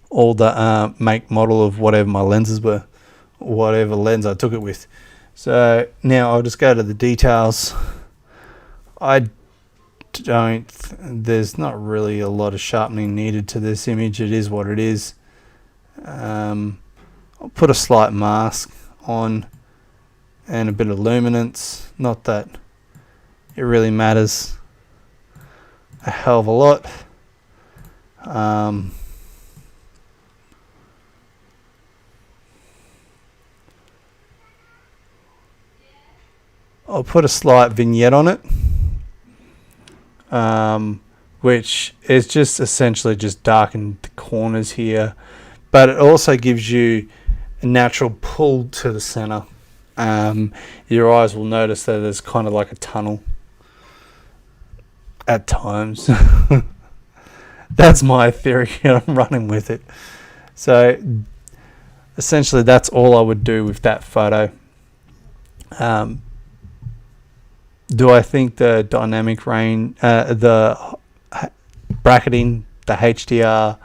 All the make, model of whatever my lenses were, whatever lens I took it with. So now I'll just go to the details. There's not really a lot of sharpening needed to this image. It is what it is. I'll put a slight mask on and a bit of luminance. Not that it really matters a hell of a lot. I'll put a slight vignette on it, which is just essentially just darken the corners here, but it also gives you a natural pull to the center. Your eyes will notice that there's kind of like a tunnel at times. That's my theory, and I'm running with it. So essentially that's all I would do with that photo. Do I think the dynamic range, the bracketing, the HDR,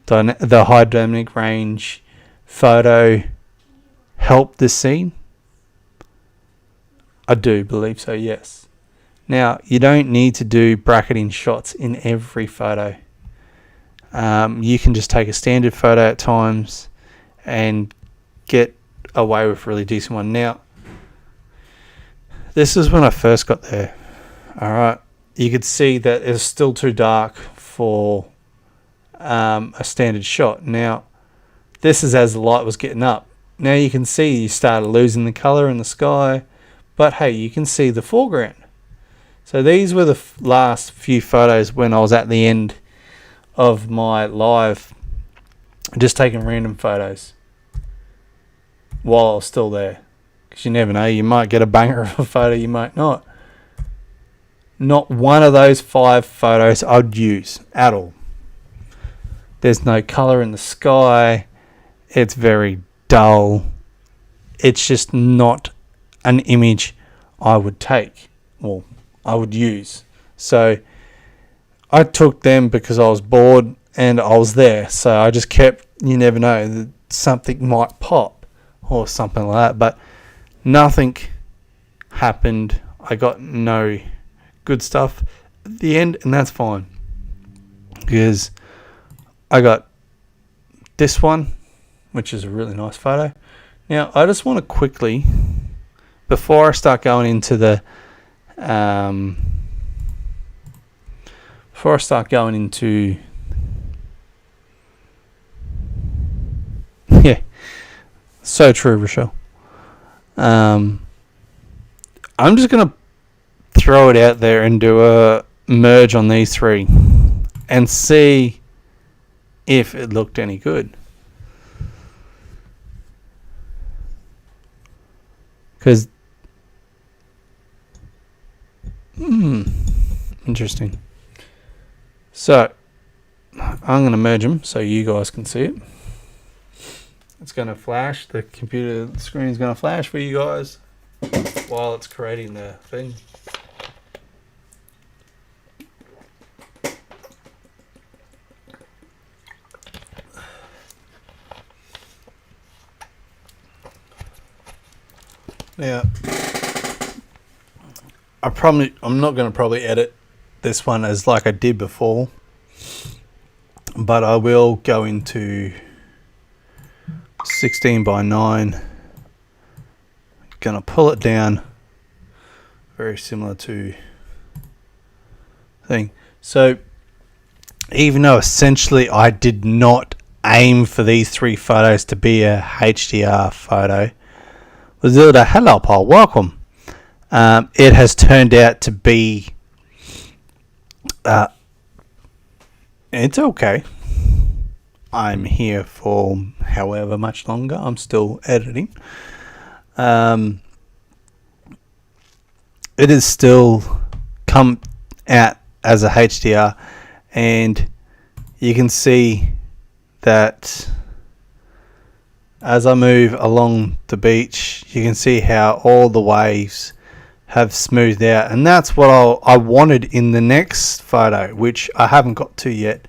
the high dynamic range photo help this scene? I do believe so, yes. Now, you don't need to do bracketing shots in every photo. You can just take a standard photo at times and get away with a really decent one. Now, this is when I first got there. Alright, you could see that it's still too dark for a standard shot. Now, this is as the light was getting up. Now you can see you started losing the colour in the sky, but hey, you can see the foreground. So these were the last few photos when I was at the end of my live, just taking random photos while I was still there. Because you never know, you might get a banger of a photo, you might not. Not one of those 5 photos I'd use at all. There's no colour in the sky. It's very dull. It's just not an image I would take. Well, I would use. So I took them because I was bored and I was there. So I just kept, you never know, that something might pop or something like that. But nothing happened. I got no good stuff at the end, and that's fine. Because I got this one, which is a really nice photo. Now, I just want to quickly, before I start going into the yeah, so true, Rochelle. I'm just going to throw it out there and do a merge on these 3 and see if it looked any good. Because interesting. So I'm going to merge them so you guys can see it. It's going to flash. The computer screen is going to flash for you guys while it's creating the thing. Now, I'm not going to probably edit this one as like I did before, but I will go into 16:9. Gonna pull it down very similar to thing. So even though essentially I did not aim for these 3 photos to be a HDR photo, Wazilda, hello Paul, welcome. It has turned out to be it's okay. I'm here for however much longer. I'm still editing. It is still come out as a HDR, and you can see that as I move along the beach, you can see how all the waves have smoothed out, and that's what I wanted in the next photo, which I haven't got to yet.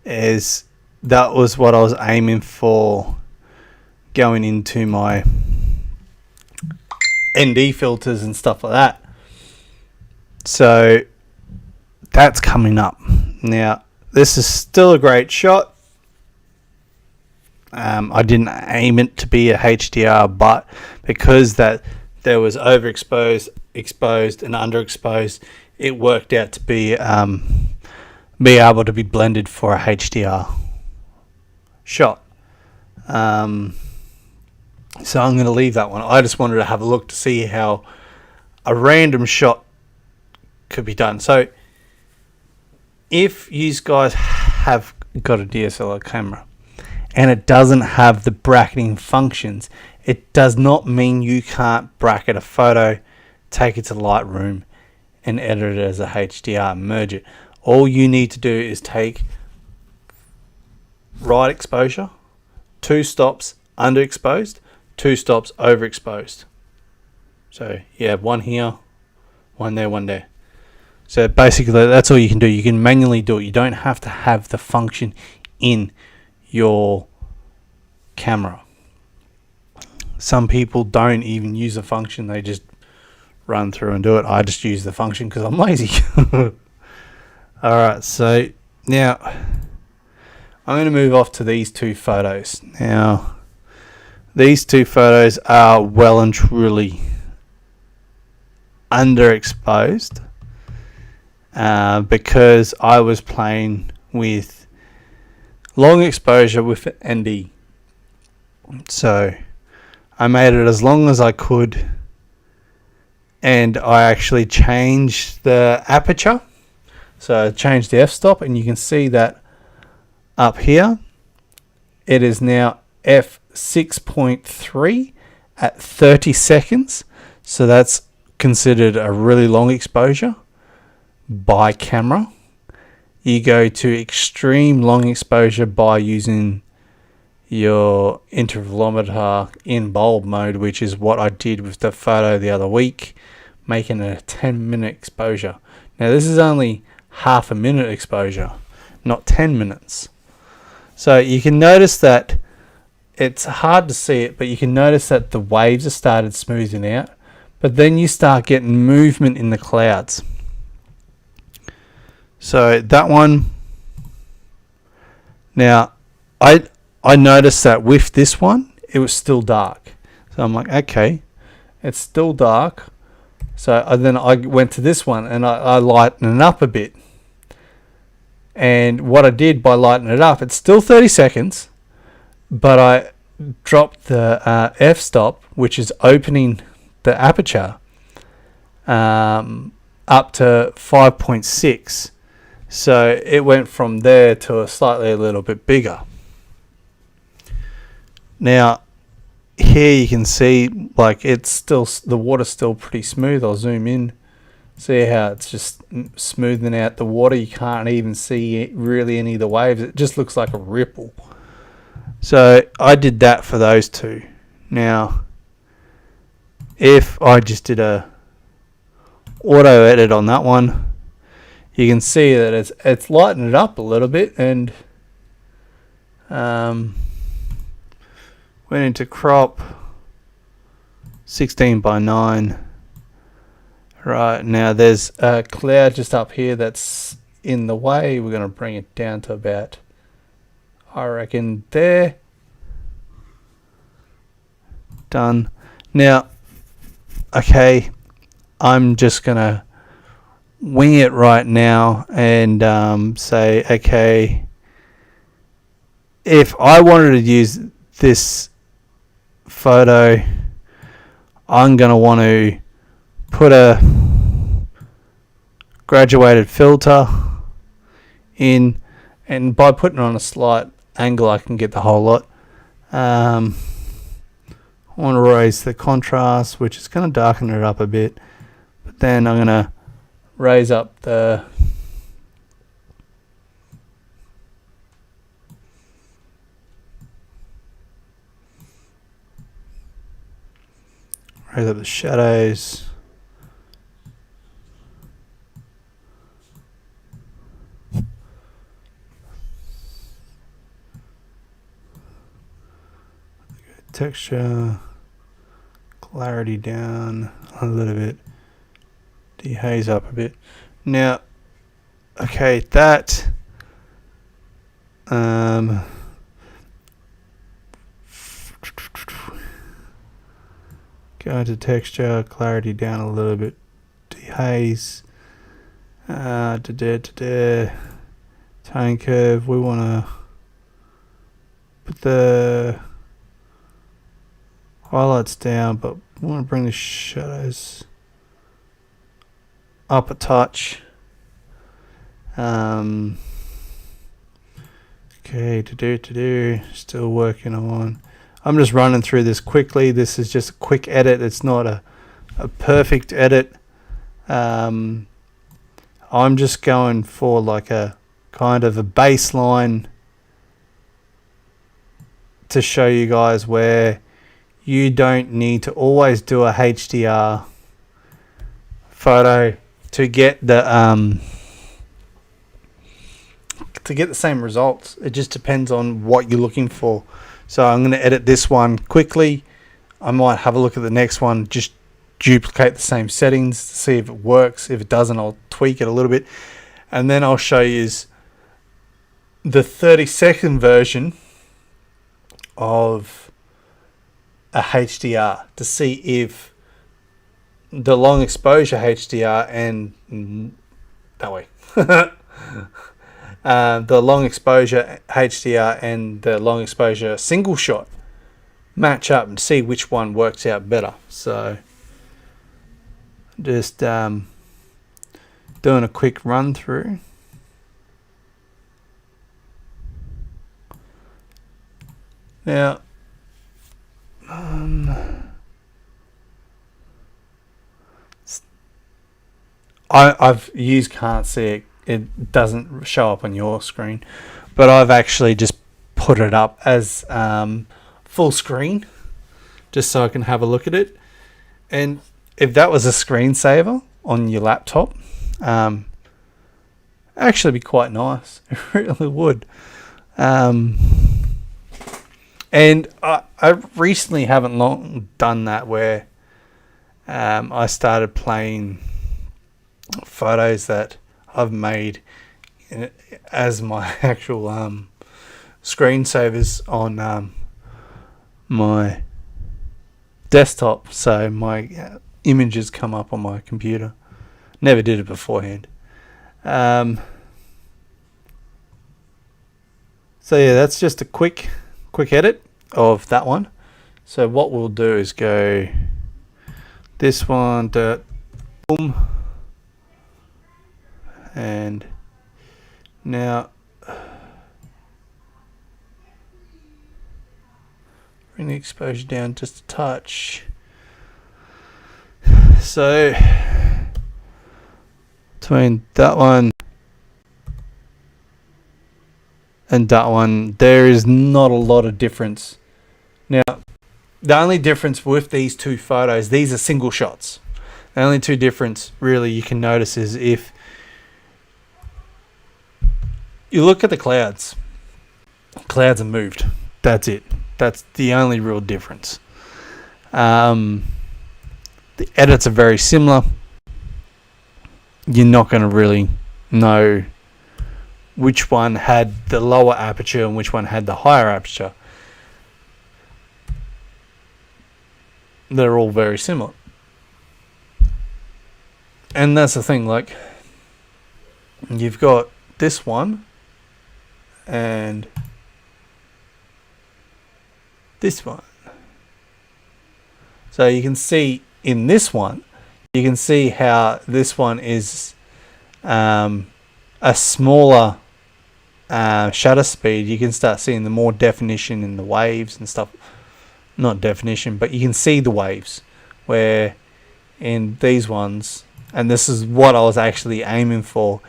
Is that was what I was aiming for going into my ND filters and stuff like that. So that's coming up. Now, this is still a great shot. I didn't aim it to be a HDR, but because that there was overexposed, exposed, and underexposed, it worked out to be able to be blended for a HDR shot. So I'm going to leave that one. I just wanted to have a look to see how a random shot could be done. So if you guys have got a DSLR camera and it doesn't have the bracketing functions, it does not mean you can't bracket a photo, take it to Lightroom and edit it as a HDR, merge it. All you need to do is take right exposure, 2 stops underexposed, 2 stops overexposed. So you have one here, one there, one there. So basically that's all you can do. You can manually do it. You don't have to have the function in your camera. Some people don't even use the function. They just run through and do it. I just use the function because I'm lazy. Alright, so now I'm going to move off to these 2 photos. Now, these 2 photos are well and truly underexposed because I was playing with long exposure with ND. So I made it as long as I could, and I actually changed the aperture. So I changed the f-stop, and you can see that up here it is now f6.3 at 30 seconds. So that's considered a really long exposure by camera. You go to extreme long exposure by using your intervalometer in bulb mode, which is what I did with the photo the other week, making it a 10-minute exposure. Now this is only half a minute exposure, not 10 minutes. So you can notice that it's hard to see it, but you can notice that the waves have started smoothing out, but then you start getting movement in the clouds. So that one, now I noticed that with this one it was still dark, so I'm like, okay, it's still dark. So then I went to this one and I lightened it up a bit. And what I did by lightening it up, it's still 30 seconds, but I dropped the f-stop, which is opening the aperture, up to 5.6. So it went from there to a little bit bigger. Now, here you can see, like, it's still, the water's still pretty smooth. I'll zoom in, see how it's just smoothing out the water. You can't even see really any of the waves. It just looks like a ripple. So I did that for those 2. Now, if I just did a auto edit on that one, you can see that it's lightened it up a little bit, and went into crop 16:9. Right, now there's a cloud just up here that's in the way. We're going to bring it down to about, I reckon, there. Done. Now, okay, I'm just going to wing it right now and say, okay, if I wanted to use this photo, I'm going to want to put a graduated filter in, and by putting it on a slight angle I can get the whole lot. I want to raise the contrast, which is going to darken it up a bit, but then I'm going to raise up the shadows. Texture, clarity down a little bit, dehaze up a bit. Now, okay, that go into texture, clarity down a little bit, dehaze, tone curve. We want to put the highlights down, but we want to bring the shadows up a touch. Okay, still working on. I'm just running through this quickly. This is just a quick edit. It's not a perfect edit. I'm just going for like a kind of a baseline to show you guys where you don't need to always do a HDR photo to get the same results. It just depends on what you're looking for. So I'm going to edit this one quickly. I might have a look at the next one, just duplicate the same settings to see if it works. If it doesn't, I'll tweak it a little bit, and then I'll show you the 30-second version of a HDR to see if the long exposure HDR and that way the long exposure HDR and the long exposure single shot match up and see which one works out better. So just doing a quick run through. Now I've used Can't See It. It doesn't show up on your screen, but I've actually just put it up as full screen just so I can have a look at it. And if that was a screensaver on your laptop, actually be quite nice. It really would. And I recently haven't long done that where I started playing photos that I've made as my actual screensavers on my desktop, so my images come up on my computer. Never did it beforehand. So yeah, that's just a quick edit of that one. So what we'll do is go this one, boom, and now bring the exposure down just a touch. So between that one and that one, there is not a lot of difference. Now, the only difference with these two photos, these are single shots. The only two difference really you can notice is if you look at the clouds. Clouds are moved. That's it. That's the only real difference. The edits are very similar. You're not going to really know which one had the lower aperture and which one had the higher aperture. They're all very similar. And that's the thing, like, you've got this one and this one. So you can see in this one, you can see how this one is a smaller shutter speed. You can start seeing the more definition in the waves and stuff. Not definition, but you can see the waves. Where in these ones, and this is what I was actually aiming for,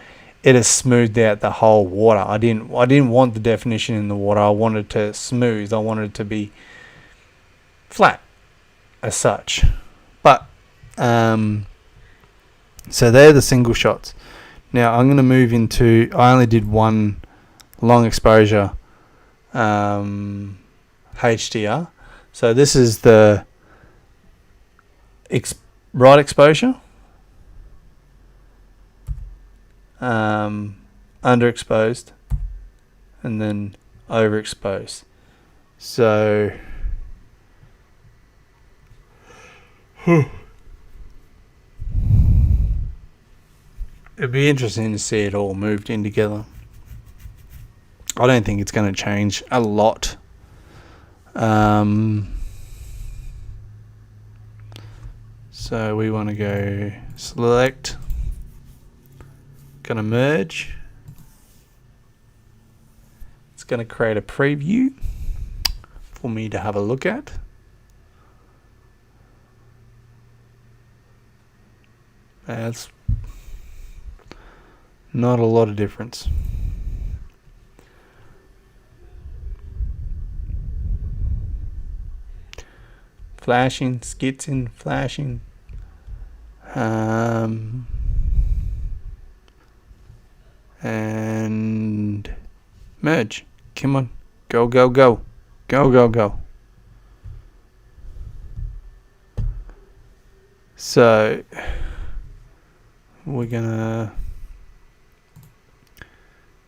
it has smoothed out the whole water. I didn't want the definition in the water. I wanted to smooth. I wanted it to be flat as such. But so they're the single shots. Now I'm going to move into, I only did one long exposure HDR. So this is the right exposure, underexposed, and then overexposed. So it'd be interesting to see it all moved in together. I don't think it's going to change a lot. So we want to go select, going to merge. It's going to create a preview for me to have a look at. That's not a lot of difference. Flashing, skitzing, flashing. And merge. Come on. Go, go, go. Go, go, go. So we're gonna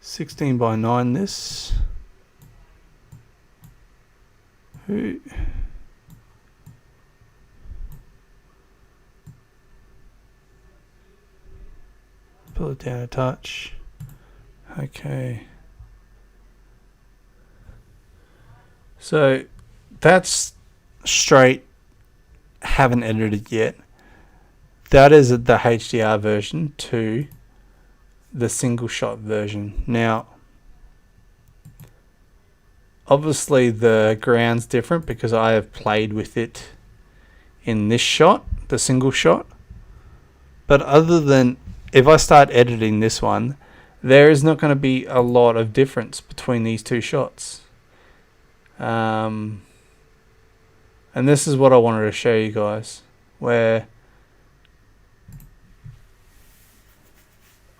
16:9 this. Pull it down a touch. Okay. So that's straight. Haven't edited yet. That is the HDR version to the single shot version. Now, obviously the ground's different because I have played with it in this shot, the single shot. But other than, if I start editing this one, there is not going to be a lot of difference between these two shots. And this is what I wanted to show you guys, where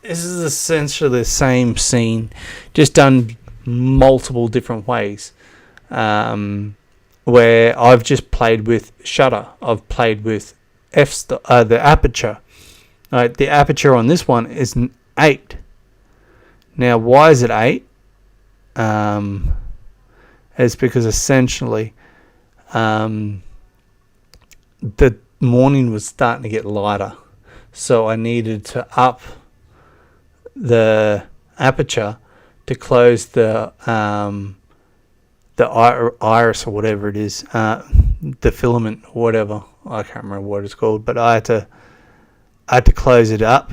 this is essentially the same scene, just done multiple different ways. Where I've just played with shutter, I've played with the aperture. Right, the aperture on this one is 8. Now, why is it 8? It's because essentially the morning was starting to get lighter, so I needed to up the aperture to close the iris or whatever it is, the filament or whatever. I can't remember what it's called, but I had to close it up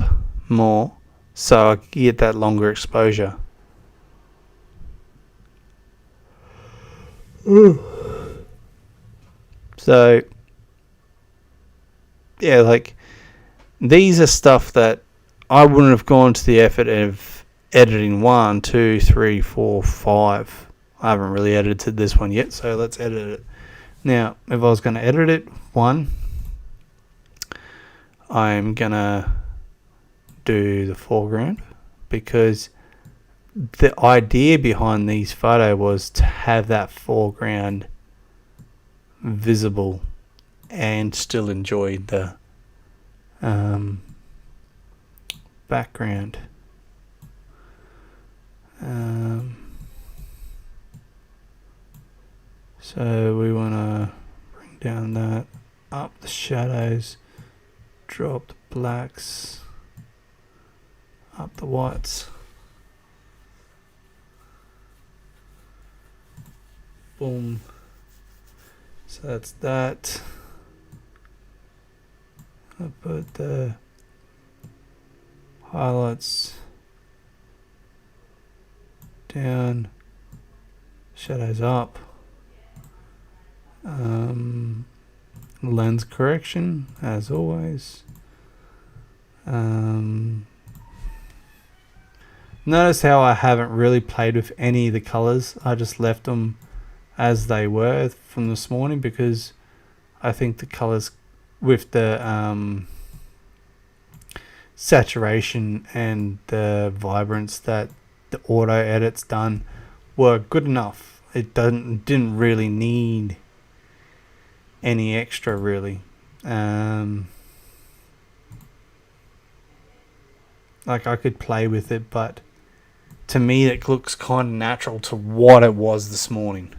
more so I could get that longer exposure. So yeah, like, these are stuff that I wouldn't have gone to the effort of editing 1, 2, 3, 4, 5. I haven't really edited this one yet, so let's edit it. Now, if I was going to edit it, 1, I'm going to do the foreground, because the idea behind these photos was to have that foreground visible and still enjoy the background. So we want to bring down that, up the shadows, drop the blacks, up the whites. Boom. So that's that. I'll put the highlights down, shadows up, lens correction as always. Notice how I haven't really played with any of the colors. I just left them as they were from this morning because I think the colors with the saturation and the vibrance that the auto edits done were good enough. It didn't really need any extra really. Like I could play with it, but to me it looks kind of natural to what it was this morning.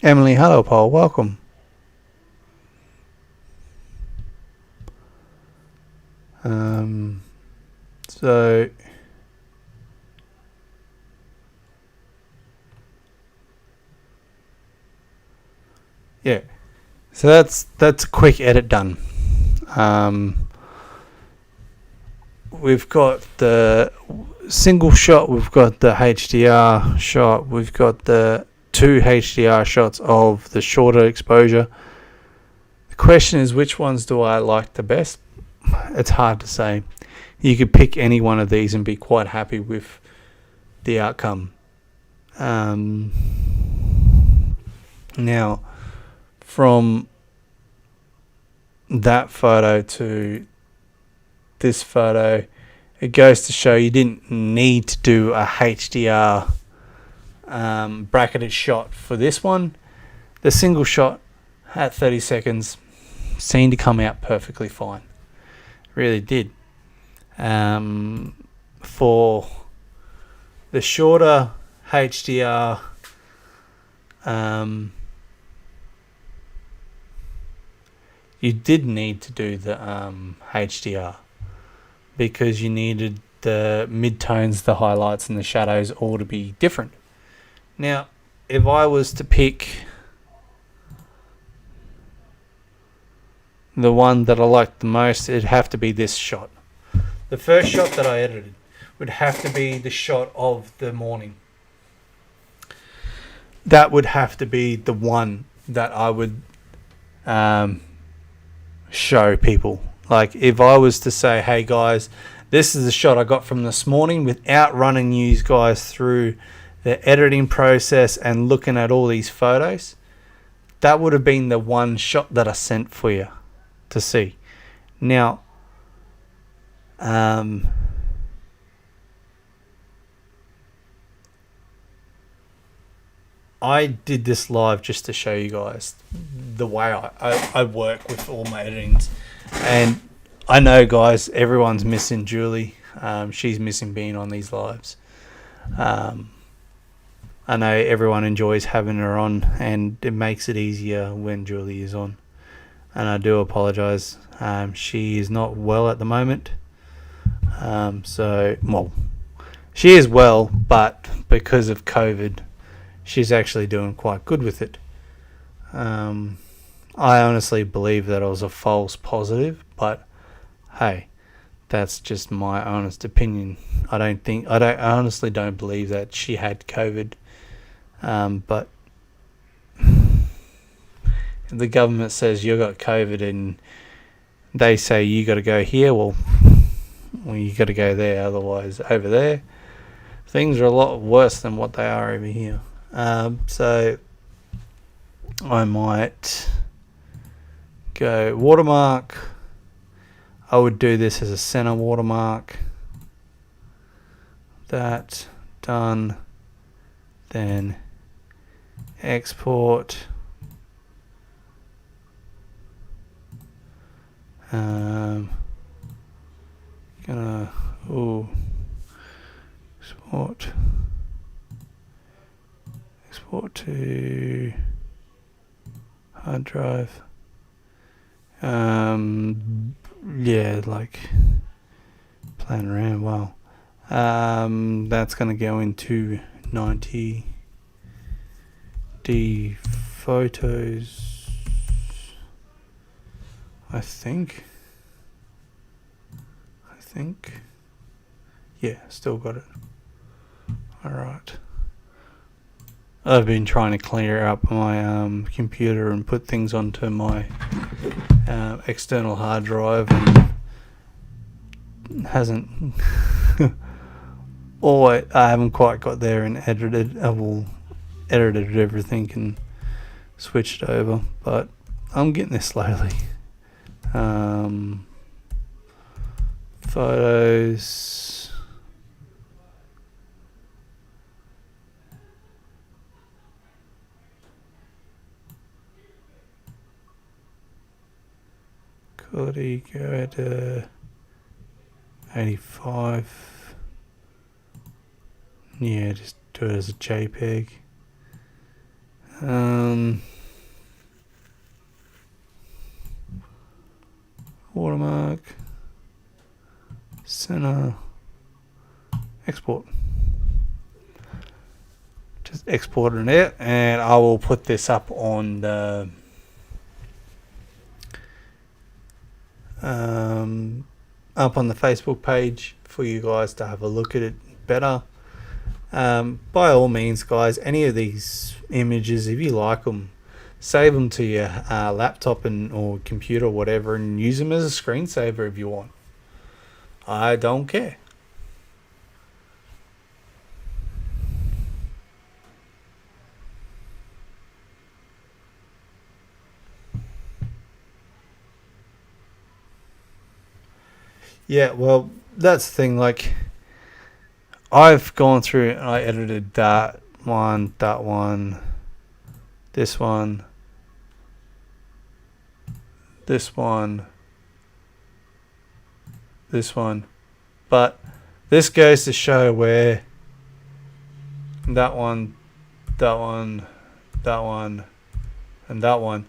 Emily, hello, Paul, welcome. So yeah, so that's a quick edit done. We've got the single shot, we've got the HDR shot, we've got the 2 HDR shots of the shorter exposure. The question is, which ones do I like the best? It's hard to say. You could pick any one of these and be quite happy with the outcome. Now, from that photo to this photo, it goes to show you didn't need to do a HDR bracketed shot for this one. The single shot at 30 seconds seemed to come out perfectly fine. Really did. For the shorter HDR, you did need to do the HDR because you needed the midtones, the highlights and the shadows all to be different. Now, if I was to pick the one that I liked the most, it'd have to be this shot. The first shot that I edited would have to be the shot of the morning. That would have to be the one that I would show people. Like if I was to say, hey guys, this is the shot I got from this morning, without running you guys through the editing process and looking at all these photos, that would have been the one shot that I sent for you to see. Now, I did this live just to show you guys the way I work with all my editings. And I know, guys, everyone's missing Julie. She's missing being on these lives. I know everyone enjoys having her on, and it makes it easier when Julie is on. And I do apologise. She is not well at the moment. She is well, but because of COVID, she's actually doing quite good with it. I honestly believe that it was a false positive, but hey, that's just my honest opinion. I honestly don't believe that she had COVID. But if the government says you got COVID and they say you got to go here, well, you got to go there. Otherwise, over there, things are a lot worse than what they are over here. So I might go watermark. I would do this as a center watermark. That done. Then export. export to hard drive. Yeah, like playing around. Wow. That's going to go into 90D photos, I think. Yeah, still got it. Alright. I've been trying to clear up my computer and put things onto my external hard drive, and hasn't I haven't quite got there and edited everything and switched over, but I'm getting there slowly. Photos. Quality, go to 85. Yeah, just do it as a JPEG. Watermark. Center. Export. Just exporting it, and I will put this up on the Facebook page for you guys to have a look at it better. By all means, guys, any of these images, if you like them, save them to your laptop or computer or whatever, and use them as a screensaver if you want. I don't care. Yeah, well, that's the thing. Like, I've gone through and I edited that one, this one, but this goes to show where that one, and that one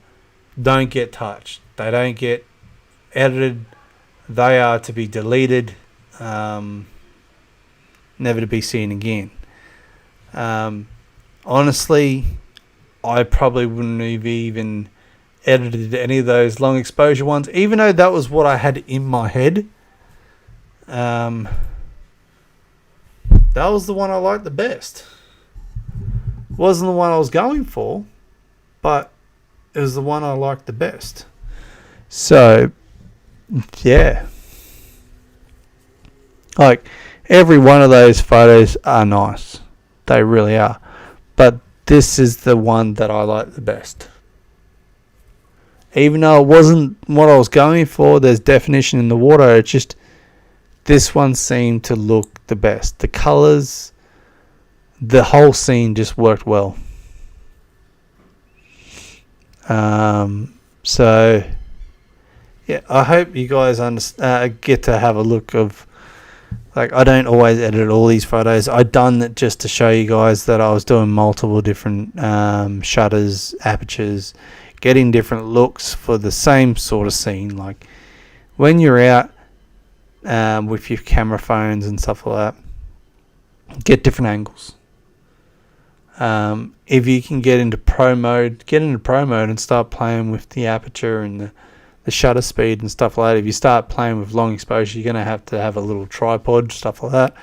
don't get touched. They don't get edited. They are to be deleted, never to be seen again. Honestly, I probably wouldn't have even edited any of those long exposure ones, even though that was what I had in my head. That was the one I liked the best. Wasn't the one I was going for, but it was the one I liked the best. So, yeah. Like, every one of those photos are nice. They really are. But this is the one that I like the best. Even though it wasn't what I was going for, there's definition in the water. It's just, this one seemed to look the best. The colours, the whole scene just worked well. So, yeah, I hope you guys get to have a look of, like, I don't always edit all these photos. I done it just to show you guys that I was doing multiple different shutters, apertures, getting different looks for the same sort of scene. Like, when you're out with your camera phones and stuff like that, get different angles. If you can get into pro mode and start playing with the aperture and the shutter speed and stuff like that. If you start playing with long exposure, you're going to have a little tripod, stuff like that.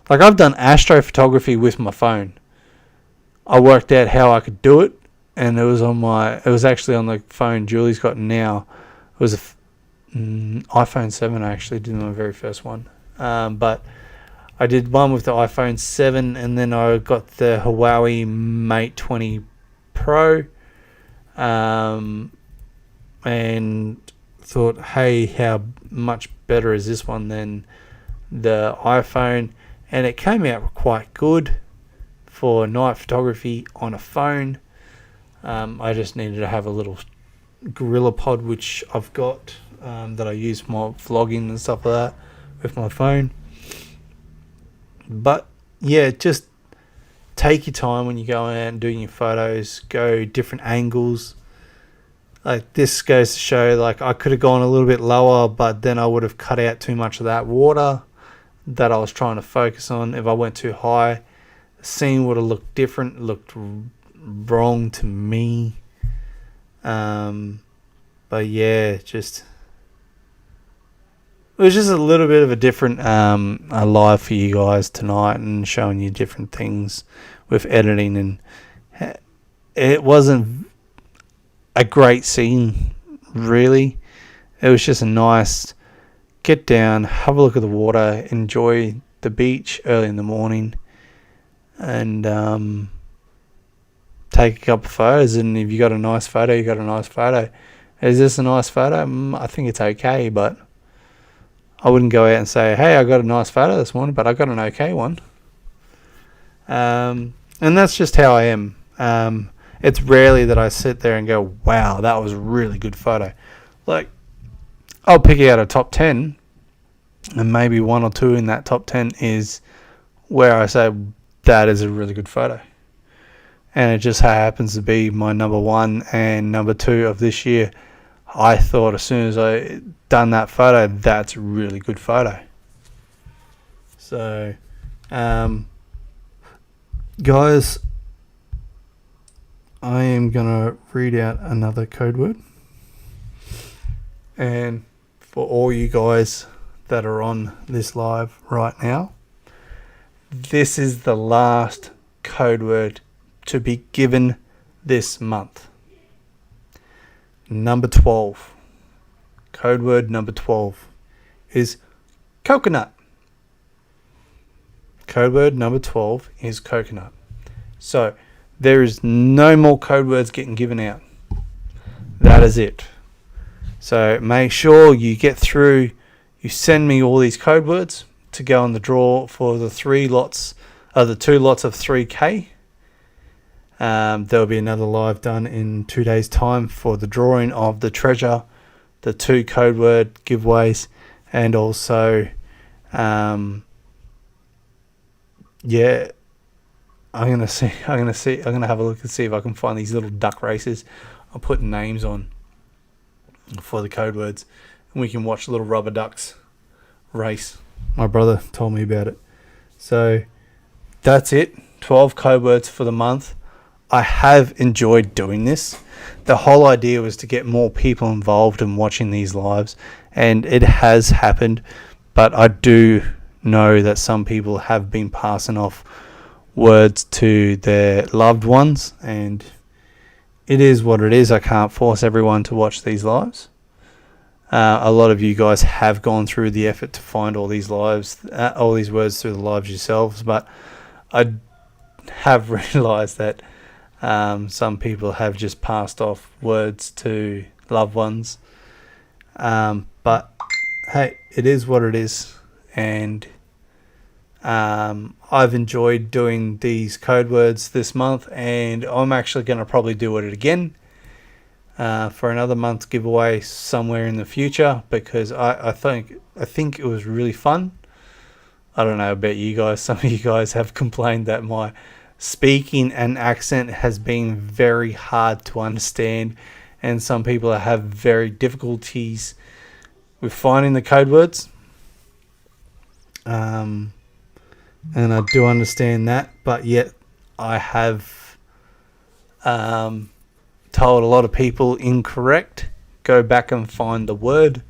Like, I've done astrophotography with my phone. I worked out how I could do it, and it was actually on the phone Julie's got now. It was iPhone 7. I actually did my very first one. But I did one with the iPhone 7, and then I got the Huawei Mate 20 Pro. And thought, hey, how much better is this one than the iPhone? And it came out quite good for night photography on a phone. I just needed to have a little GorillaPod, which I've got, that I use for my vlogging and stuff like that with my phone. But yeah, just take your time when you're going out and doing your photos. Go different angles. Like this goes to show, like I could have gone a little bit lower, but then I would have cut out too much of that water that I was trying to focus on. If I went too high, the scene would have looked different, looked wrong to me. But yeah, it was just a little bit of a different a live for you guys tonight, and showing you different things with editing. And it wasn't a great scene, really. It was just a nice get down, have a look at the water, enjoy the beach early in the morning, and take a couple of photos. And if you got a nice photo, you got a nice photo. Is this a nice photo? I think it's okay, but I wouldn't go out and say, hey, I got a nice photo this morning, but I got an okay one. And that's just how I am. It's rarely that I sit there and go, wow, that was a really good photo. Like, I'll pick out a top 10, and maybe one or two in that top 10 is where I say, that is a really good photo. And it just happens to be my number one and number two of this year. I thought as soon as I done that photo, that's a really good photo. So, guys, I am going to read out another code word. And for all you guys that are on this live right now, this is the last code word to be given this month. Number 12. Code word number 12 is coconut. Code word number 12 is coconut. So there is no more code words getting given out. That is it. So make sure you get through. You send me all these code words to go on the draw for the 2 lots of 3K. There'll be another live done in 2 days' time for the drawing of the treasure, the 2 code word giveaways, and also, I'm gonna have a look and see if I can find these little duck races. I'll put names on for the code words, and we can watch little rubber ducks race. My brother told me about it. So that's it. 12 code words for the month. I have enjoyed doing this. The whole idea was to get more people involved in watching these lives, and it has happened. But I do know that some people have been passing off words to their loved ones, and it is what it is. I can't force everyone to watch these lives. A lot of you guys have gone through the effort to find all these words through the lives yourselves, but I have realised that some people have just passed off words to loved ones. But hey, it is what it is, and I've enjoyed doing these code words this month, and I'm actually going to probably do it again for another month's giveaway somewhere in the future, because I think it was really fun. I don't know about you guys. Some of you guys have complained that my speaking and accent has been very hard to understand, and some people have very difficulties with finding the code words. And I do understand that, but yet I have told a lot of people incorrect. Go back and find the word.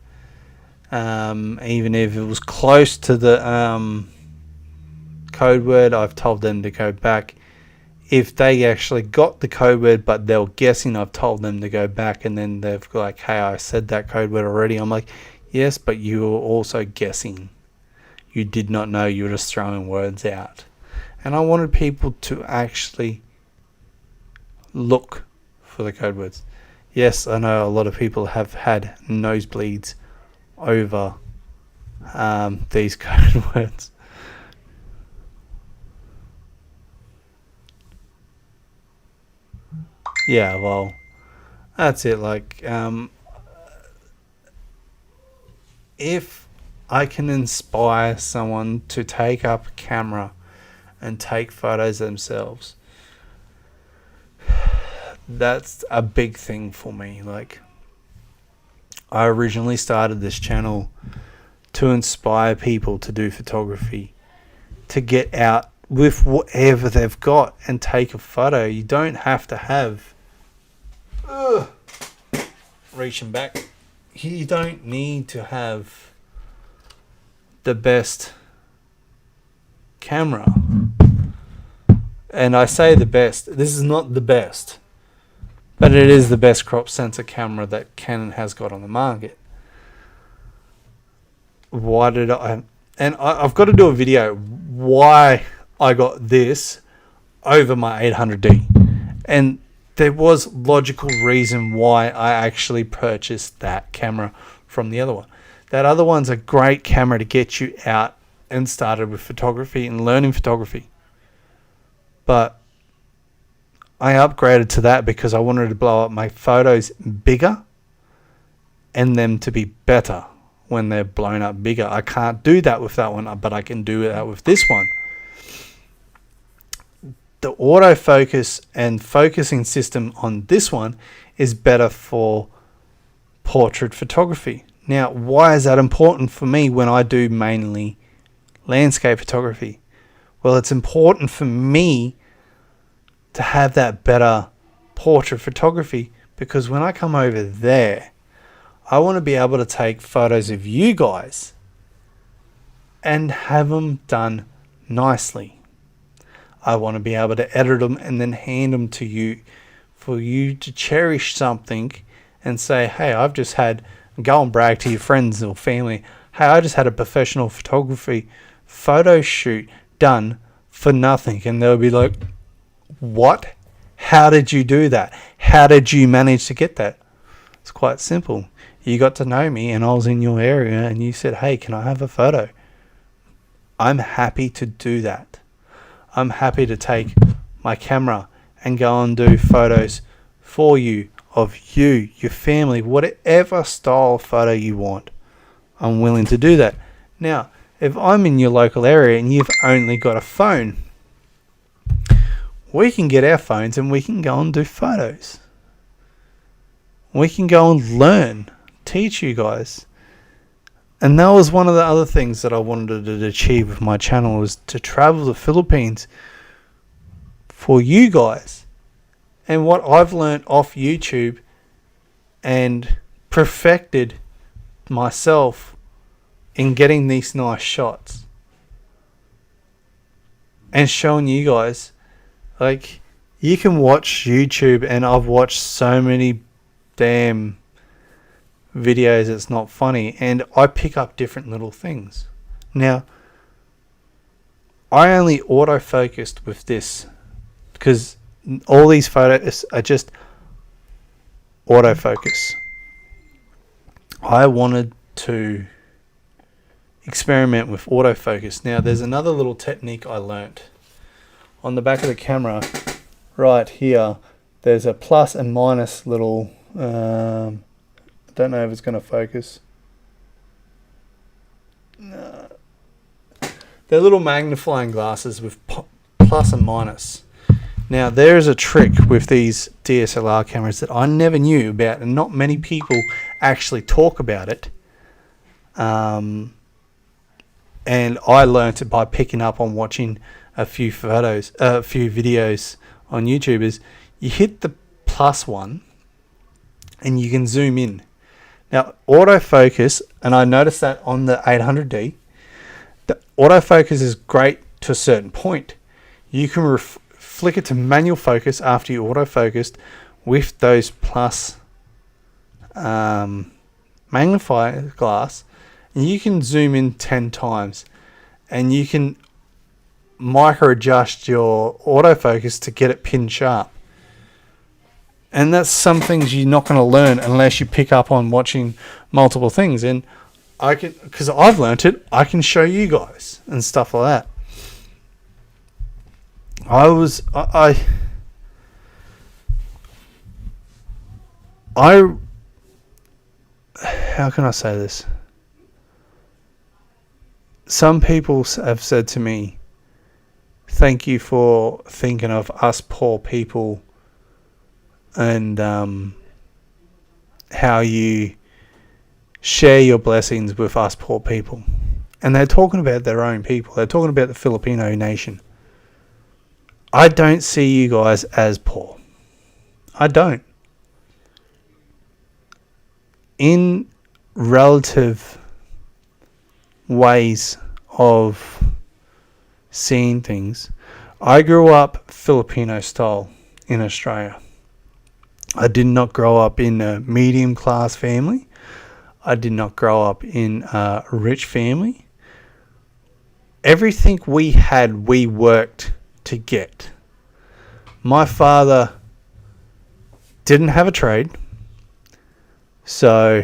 Even if it was close to the code word, I've told them to go back. If they actually got the code word but they were guessing, I've told them to go back, and then they've like, hey, I said that code word already. I'm like, yes, but you were also guessing. You did not know, you were just throwing words out. And I wanted people to actually look for the code words. Yes, I know a lot of people have had nosebleeds over these code words. Yeah, well, that's it. Like, if I can inspire someone to take up a camera and take photos themselves. That's a big thing for me. Like, I originally started this channel to inspire people to do photography, to get out with whatever they've got and take a photo. You don't have to have reaching back. You don't need to have the best camera. And I say the best. This is not the best, but it is the best crop sensor camera that Canon has got on the market. Why did I... And I've got to do a video why I got this over my 800D. And there was logical reason why I actually purchased that camera from the other one. That other one's a great camera to get you out and started with photography and learning photography. But I upgraded to that because I wanted to blow up my photos bigger and them to be better when they're blown up bigger. I can't do that with that one, but I can do that with this one. The autofocus and focusing system on this one is better for portrait photography. Now, why is that important for me when I do mainly landscape photography? Well, it's important for me to have that better portrait photography because when I come over there, I want to be able to take photos of you guys and have them done nicely. I want to be able to edit them and then hand them to you for you to cherish something and say, hey, I've just had, go and brag to your friends or family, hey, I just had a professional photography photo shoot done for nothing. And they'll be like, what? How did you do that? How did you manage to get that? It's quite simple. You got to know me and I was in your area and you said, hey, can I have a photo? I'm happy to do that. I'm happy to take my camera and go and do photos for you, of you, your family, whatever style photo you want. I'm willing to do that. Now, if I'm in your local area and you've only got a phone, we can get our phones and we can go and do photos. We can go and learn, teach you guys. And that was one of the other things that I wanted to achieve with my channel, was to travel to the Philippines for you guys. And what I've learned off YouTube and perfected myself in getting these nice shots. And showing you guys, like, you can watch YouTube, and I've watched so many damn videos it's not funny, and I pick up different little things. Now, I only autofocused with this because all these photos are just autofocus. I wanted to experiment with autofocus. Now, there's another little technique I learnt. On the back of the camera, right here, there's a plus and minus little... don't know if it's going to focus. No. They're little magnifying glasses with plus and minus. Now, there is a trick with these DSLR cameras that I never knew about, and not many people actually talk about it. And I learnt it by picking up on watching a few videos on YouTube. Is you hit the plus one and you can zoom in. Now, autofocus, and I noticed that on the 800D, the autofocus is great to a certain point. You can flick it to manual focus after you autofocused with those plus magnifying glass, and you can zoom in 10 times, and you can micro adjust your autofocus to get it pin sharp. And that's some things you're not going to learn unless you pick up on watching multiple things. And I can, because I've learnt it, I can show you guys and stuff like that. I how can I say this? Some people have said to me, thank you for thinking of us poor people and how you share your blessings with us poor people. And they're talking about their own people. They're talking about the Filipino nation. I don't see you guys as poor. I don't. In relative ways of seeing things, I grew up Filipino style in Australia. I did not grow up in a medium class family. I did not grow up in a rich family. Everything we had, we worked to get. My father didn't have a trade, so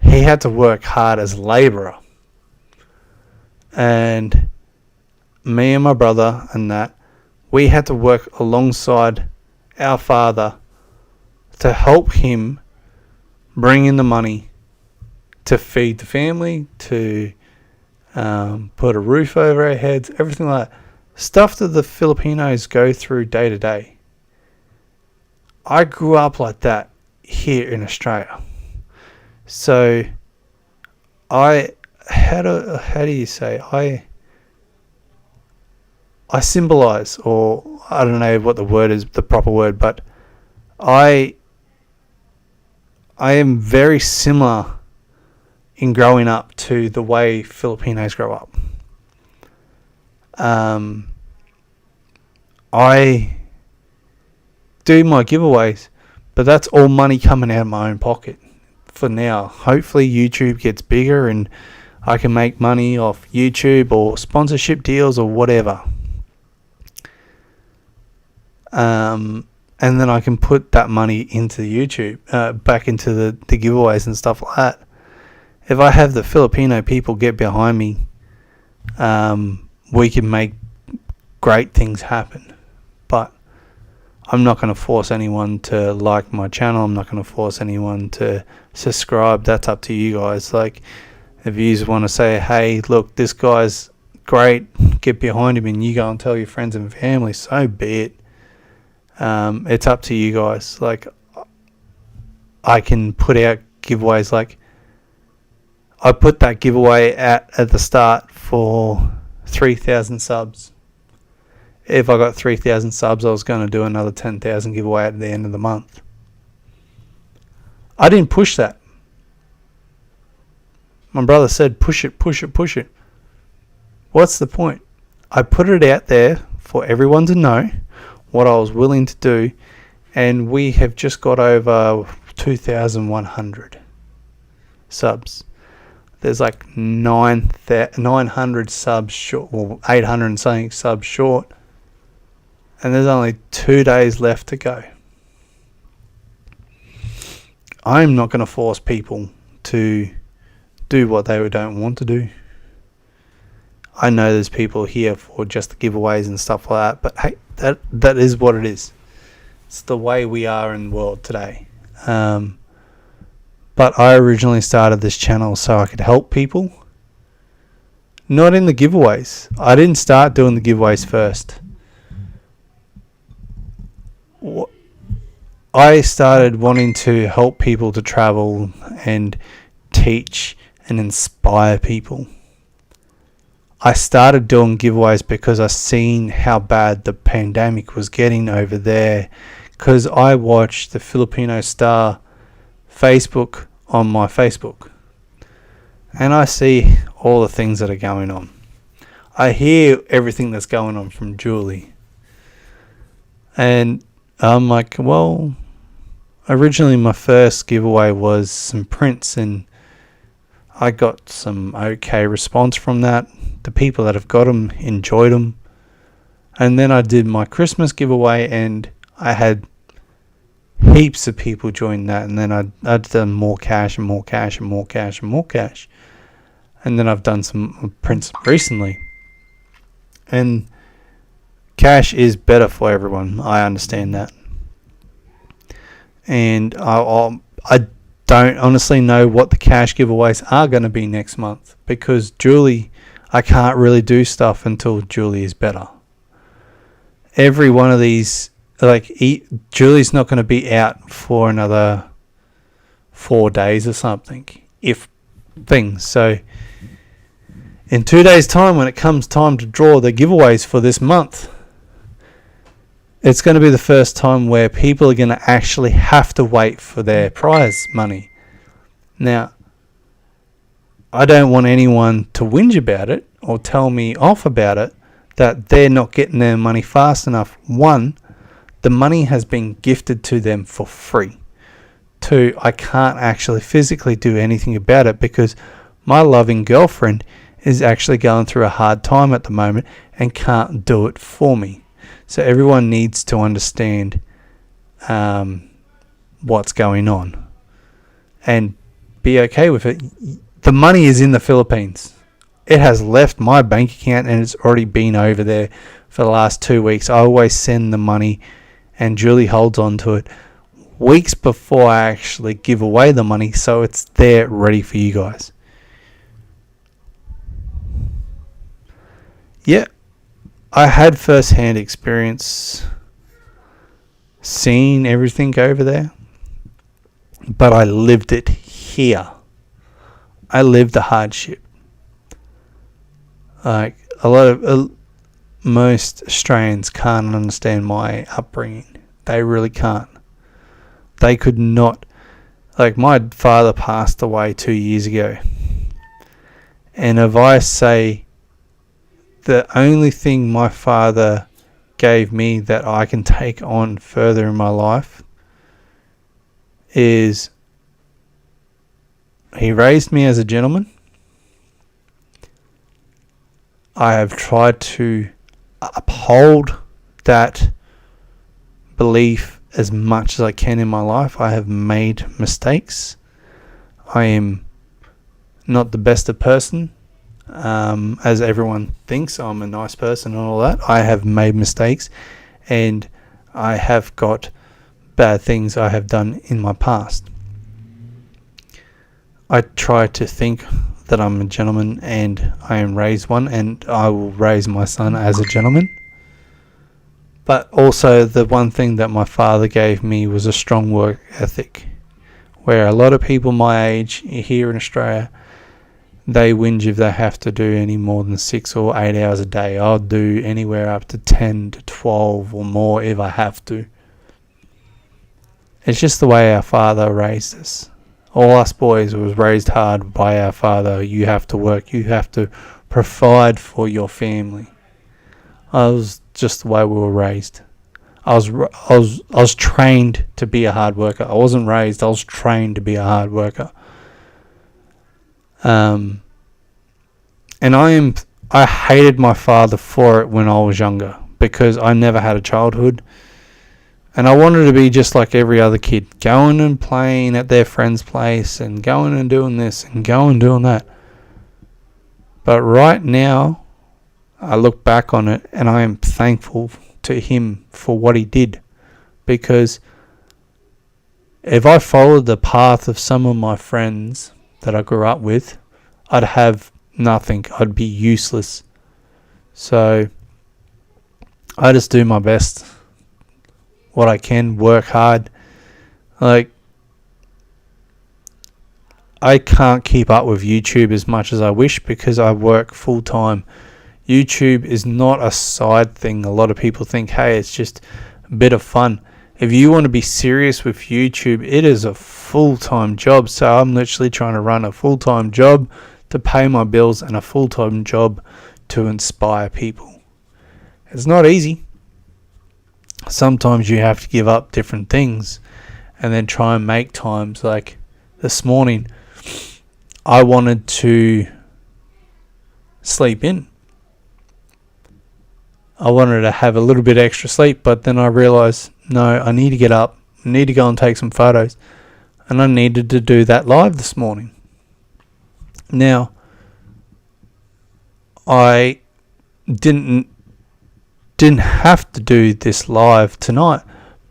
he had to work hard as a labourer. And me and my brother and that, we had to work alongside our father to help him bring in the money to feed the family, to put a roof over our heads, everything like that. Stuff that the Filipinos go through day to day. I grew up like that here in Australia. So how do you say, I symbolize, or I don't know what the word is, the proper word, but I am very similar in growing up to the way Filipinos grow up. I do my giveaways, but that's all money coming out of my own pocket for now. Hopefully YouTube gets bigger and I can make money off YouTube or sponsorship deals or whatever. And then I can put that money into YouTube, back into the giveaways and stuff like that. If I have the Filipino people get behind me, we can make great things happen. But I'm not going to force anyone to like my channel. I'm not going to force anyone to subscribe. That's up to you guys. Like, if you just want to say, hey, look, this guy's great, get behind him, and you go and tell your friends and family, so be it. It's up to you guys. Like, I can put out giveaways. Like, I put that giveaway at the start for 3,000 subs. If I got 3,000 subs, I was going to do another 10,000 giveaway at the end of the month. I didn't push that. My brother said, push it, push it, push it. What's the point? I put it out there for everyone to know what I was willing to do, and we have just got over 2,100 subs. There's like 900 subs short, or 800 and something subs short, and there's only 2 days left to go. I'm not going to force people to do what they don't want to do. I know there's people here for just the giveaways and stuff like that, but hey, that is what it is. It's the way we are in the world today. But I originally started this channel so I could help people, not in the giveaways. I didn't start doing the giveaways first. I started wanting to help people to travel and teach and inspire people. I started doing giveaways because I seen how bad the pandemic was getting over there, because I watched the Filipino Star Facebook on my Facebook, and I see all the things that are going on. I hear everything that's going on from Julie, and I'm like, well, originally my first giveaway was some prints, and I got some okay response from that. The people that have got them enjoyed them. And then I did my Christmas giveaway, and I had heaps of people join that. And then I'd done more cash and more cash and more cash and more cash. And then I've done some prints recently. And cash is better for everyone. I understand that. And I don't honestly know what the cash giveaways are going to be next month, because Julie I can't really do stuff until Julie is better. Every one of these, Julie's not going to be out for another 4 days or something, if things. So in 2 days' time, when it comes time to draw the giveaways for this month, it's going to be the first time where people are going to actually have to wait for their prize money. Now, I don't want anyone to whinge about it or tell me off about it, that they're not getting their money fast enough. One, the money has been gifted to them for free. Two, I can't actually physically do anything about it because my loving girlfriend is actually going through a hard time at the moment and can't do it for me. So everyone needs to understand what's going on and be okay with it. The money is in the Philippines. It has left my bank account and it's already been over there for the last 2 weeks. I always send the money and Julie holds on to it weeks before I actually give away the money, so it's there ready for you guys. Yeah, I had first-hand experience seeing everything over there, but I lived it here. I lived the hardship. Like most Australians can't understand my upbringing. They really can't. They could not. Like, my father passed away 2 years ago, and if I say the only thing my father gave me that I can take on further in my life is he raised me as a gentleman. I have tried to uphold that belief as much as I can in my life. I have made mistakes. I am not the best of person, as everyone thinks. I'm a nice person and all that. I have made mistakes, and I have got bad things I have done in my past. I try to think that I'm a gentleman and I am raised one, and I will raise my son as a gentleman. But also, the one thing that my father gave me was a strong work ethic, where a lot of people my age here in Australia, they whinge if they have to do any more than 6 or 8 hours a day. I'll do anywhere up to 10 to 12 or more if I have to. It's just the way our father raised us. All us boys was raised hard by our father. You have to work. You have to provide for your family. I was just the way we were raised. I was trained to be a hard worker. I wasn't raised. I was trained to be a hard worker. And I hated my father for it when I was younger, because I never had a childhood. And I wanted to be just like every other kid, going and playing at their friend's place and going and doing this and going and doing that. But right now, I look back on it and I am thankful to him for what he did. Because if I followed the path of some of my friends that I grew up with, I'd have nothing. I'd be useless. So I just do my best. What I can, work hard. Like, I can't keep up with YouTube as much as I wish because I work full time. YouTube is not a side thing. A lot of people think, hey, it's just a bit of fun. If you want to be serious with YouTube, it is a full-time job. So I'm literally trying to run a full-time job to pay my bills and a full-time job to inspire people. It's not easy. Sometimes you have to give up different things and then try and make times. Like this morning, I wanted to sleep in. I wanted to have a little bit extra sleep, but then I realized, no, I need to get up. I need to go and take some photos. And I needed to do that live this morning. Now, I didn't have to do this live tonight,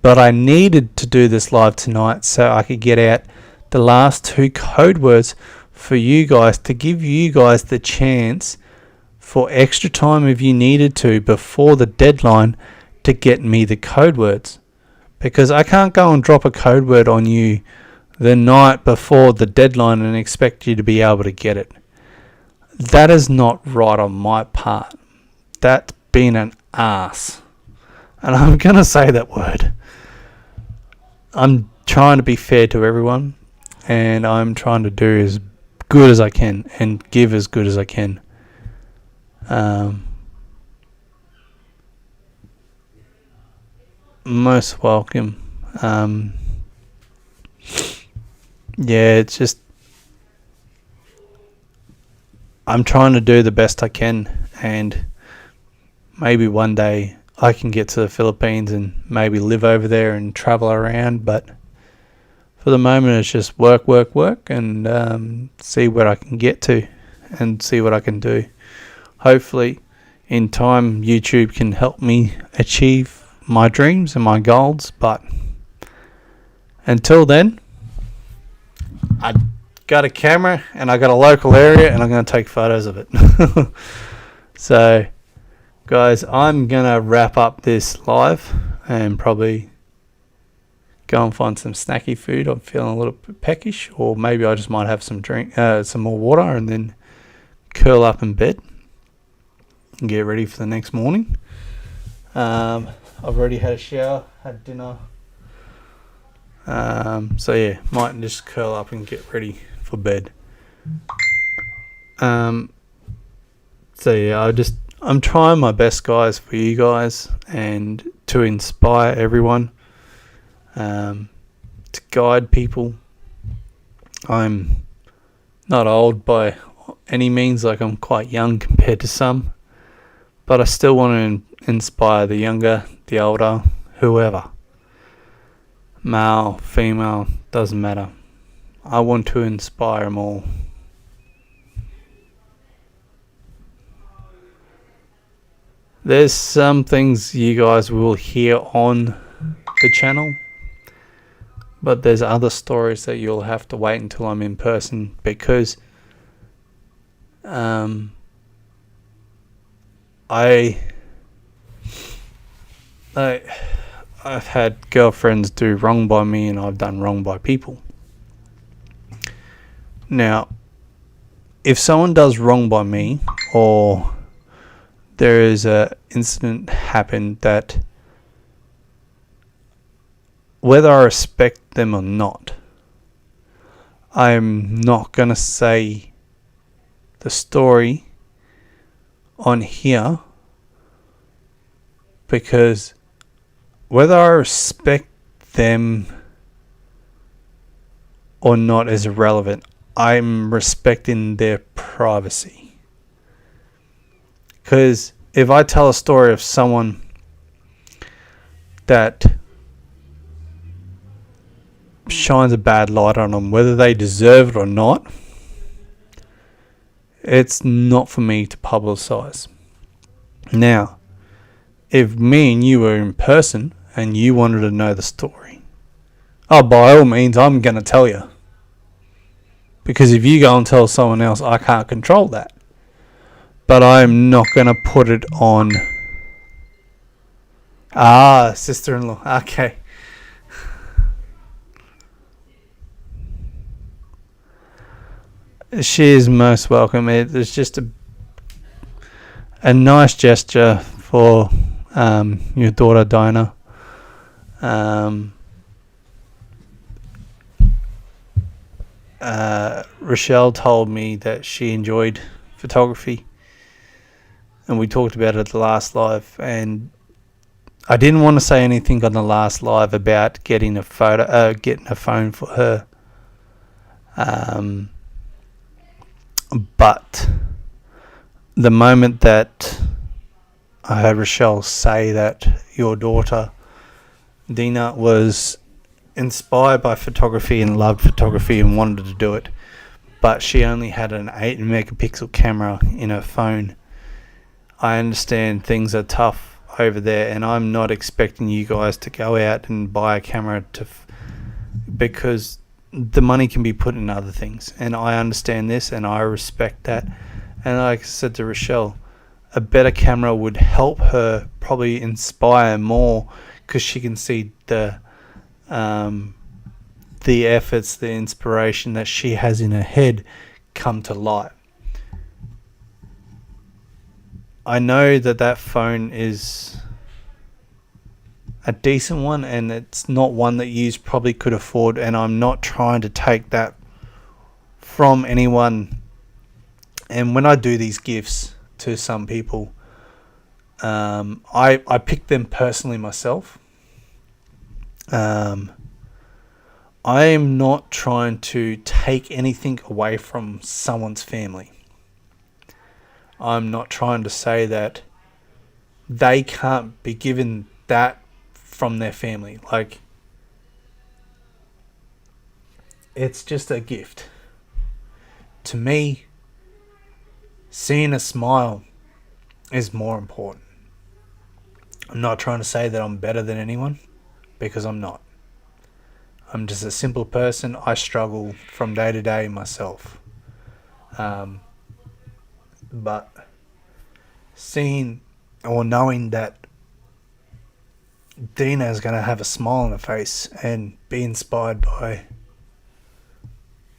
but I needed to do this live tonight so I could get out the last 2 code words for you guys, to give you guys the chance for extra time if you needed to before the deadline to get me the code words, because I can't go and drop a code word on you the night before the deadline and expect you to be able to get it. That is not right on my part. That's being an ass. And I'm going to say that word. I'm trying to be fair to everyone, and I'm trying to do as good as I can and give as good as I can. Most welcome. Yeah, it's just I'm trying to do the best I can, and maybe one day I can get to the Philippines and maybe live over there and travel around, but for the moment it's just work, and see where I can get to and see what I can do. Hopefully in time YouTube can help me achieve my dreams and my goals, but until then, I got a camera and I got a local area and I'm going to take photos of it. So guys, I'm going to wrap up this live and probably go and find some snacky food. I'm feeling a little bit peckish, or maybe I just might have some more water and then curl up in bed and get ready for the next morning. I've already had a shower, had dinner. So yeah, might just curl up and get ready for bed. So yeah, I'm trying my best, guys, for you guys and to inspire everyone, to guide people. I'm not old by any means, like I'm quite young compared to some, but I still want to inspire the younger, the older, whoever. Male, female, doesn't matter. I want to inspire them all. There's some things you guys will hear on the channel, but there's other stories that you'll have to wait until I'm in person, because I've had girlfriends do wrong by me, and I've done wrong by people. Now, if someone does wrong by me, or there is a incident happened that, whether I respect them or not, I'm not going to say the story on here, because whether I respect them or not is irrelevant. I'm respecting their privacy. Because if I tell a story of someone that shines a bad light on them, whether they deserve it or not, it's not for me to publicize. Now, if me and you were in person and you wanted to know the story, by all means, I'm going to tell you. Because if you go and tell someone else, I can't control that. But I'm not going to put it on... sister-in-law. Okay. She is most welcome. It's just a nice gesture for your daughter Dinah. Rochelle told me that she enjoyed photography, and we talked about it at the last live, and I didn't want to say anything on the last live about getting a phone for her, but the moment that I heard Rochelle say that your daughter Dina was inspired by photography and loved photography and wanted to do it, but she only had an 8 megapixel camera in her phone, I understand things are tough over there, and I'm not expecting you guys to go out and buy a camera because the money can be put in other things, and I understand this and I respect that. And like I said to Rochelle, a better camera would help her probably inspire more, because she can see the efforts, the inspiration that she has in her head come to light. I know that phone is a decent one, and it's not one that you probably could afford, and I'm not trying to take that from anyone. And when I do these gifts to some people, I pick them personally myself. I am not trying to take anything away from someone's family. I'm not trying to say that they can't be given that from their family. Like, it's just a gift. To me, seeing a smile is more important. I'm not trying to say that I'm better than anyone, because I'm not. I'm just a simple person. I struggle from day to day myself. But seeing or knowing that Dina is going to have a smile on her face and be inspired by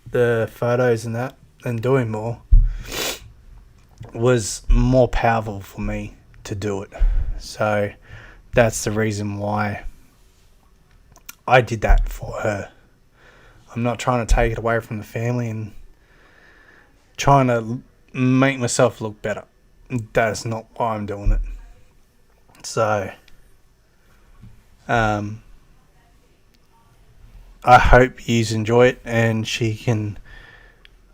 the photos and that, and doing more, was more powerful for me to do it. So that's the reason why I did that for her. I'm not trying to take it away from the family and trying to make myself look better. That's not why I'm doing it. So I hope you enjoy it, and she can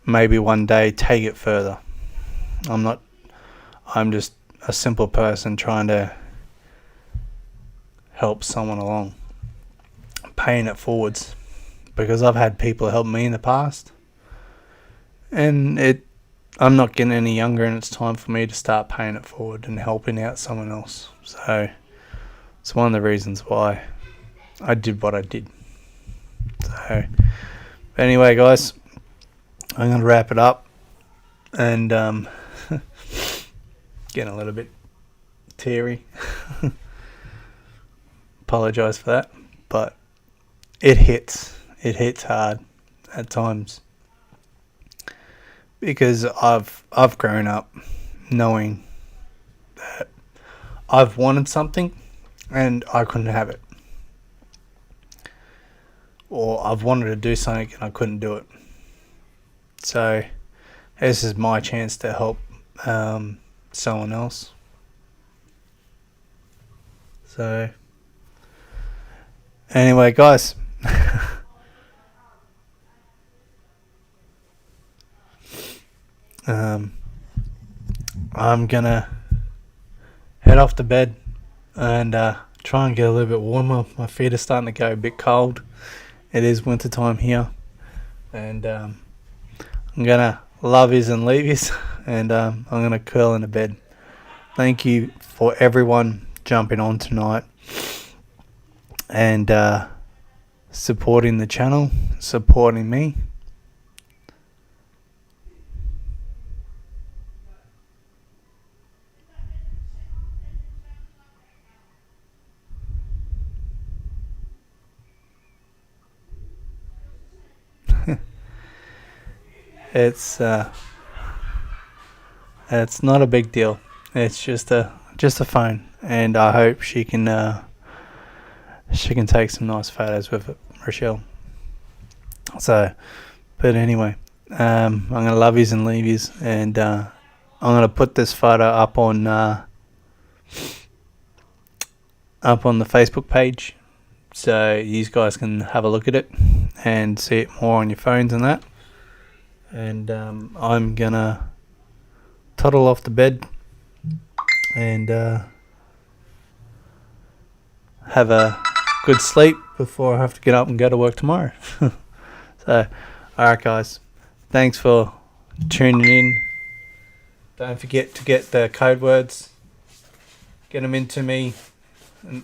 maybe one day take it further. I'm just a simple person trying to help someone along, paying it forwards, because I've had people help me in the past, and I'm not getting any younger, and it's time for me to start paying it forward and helping out someone else. So it's one of the reasons why I did what I did. So anyway, guys, I'm going to wrap it up, and getting a little bit teary. Apologise for that, but it hits hard at times, because I've grown up knowing that I've wanted something and I couldn't have it, or I've wanted to do something and I couldn't do it. So this is my chance to help someone else. So anyway, guys, I'm gonna head off to bed and try and get a little bit warmer. My feet are starting to go a bit cold. It is winter time here, and I'm gonna love yous and leave yous, and I'm gonna curl into bed. Thank you for everyone jumping on tonight and supporting the channel, supporting me. It's not a big deal. It's just a phone, and I hope she can take some nice photos with it, Rochelle. So, but anyway, I'm gonna love yous and leave yous, and I'm gonna put this photo up on the Facebook page, so you guys can have a look at it and see it more on your phones and that. And I'm gonna toddle off to bed and have a good sleep before I have to get up and go to work tomorrow. So, alright guys, thanks for tuning in. Don't forget to get the code words, get them into me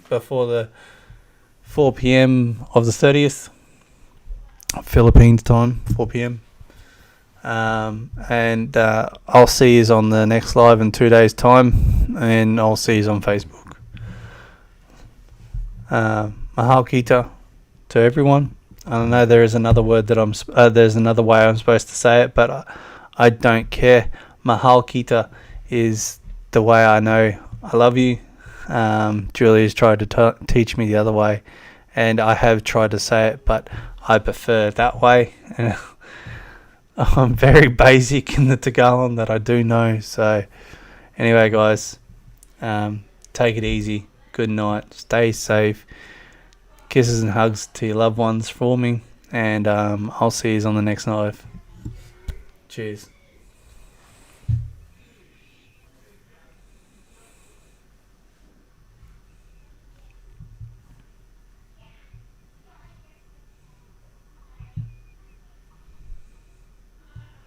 before the 4 p.m. of the 30th, Philippines time, 4 p.m. And I'll see you on the next live in 2 days' time, and I'll see you on Facebook. Mahal kita to everyone. I know there is another word that there's another way I'm supposed to say it, but I don't care. Mahal kita is the way I know I love you. Julia's tried to teach me the other way, and I have tried to say it, but I prefer that way. I'm very basic in the Tagalog that I do know. So anyway, guys, take it easy. Good night. Stay safe. Kisses and hugs to your loved ones for me, and I'll see you on the next live. Cheers.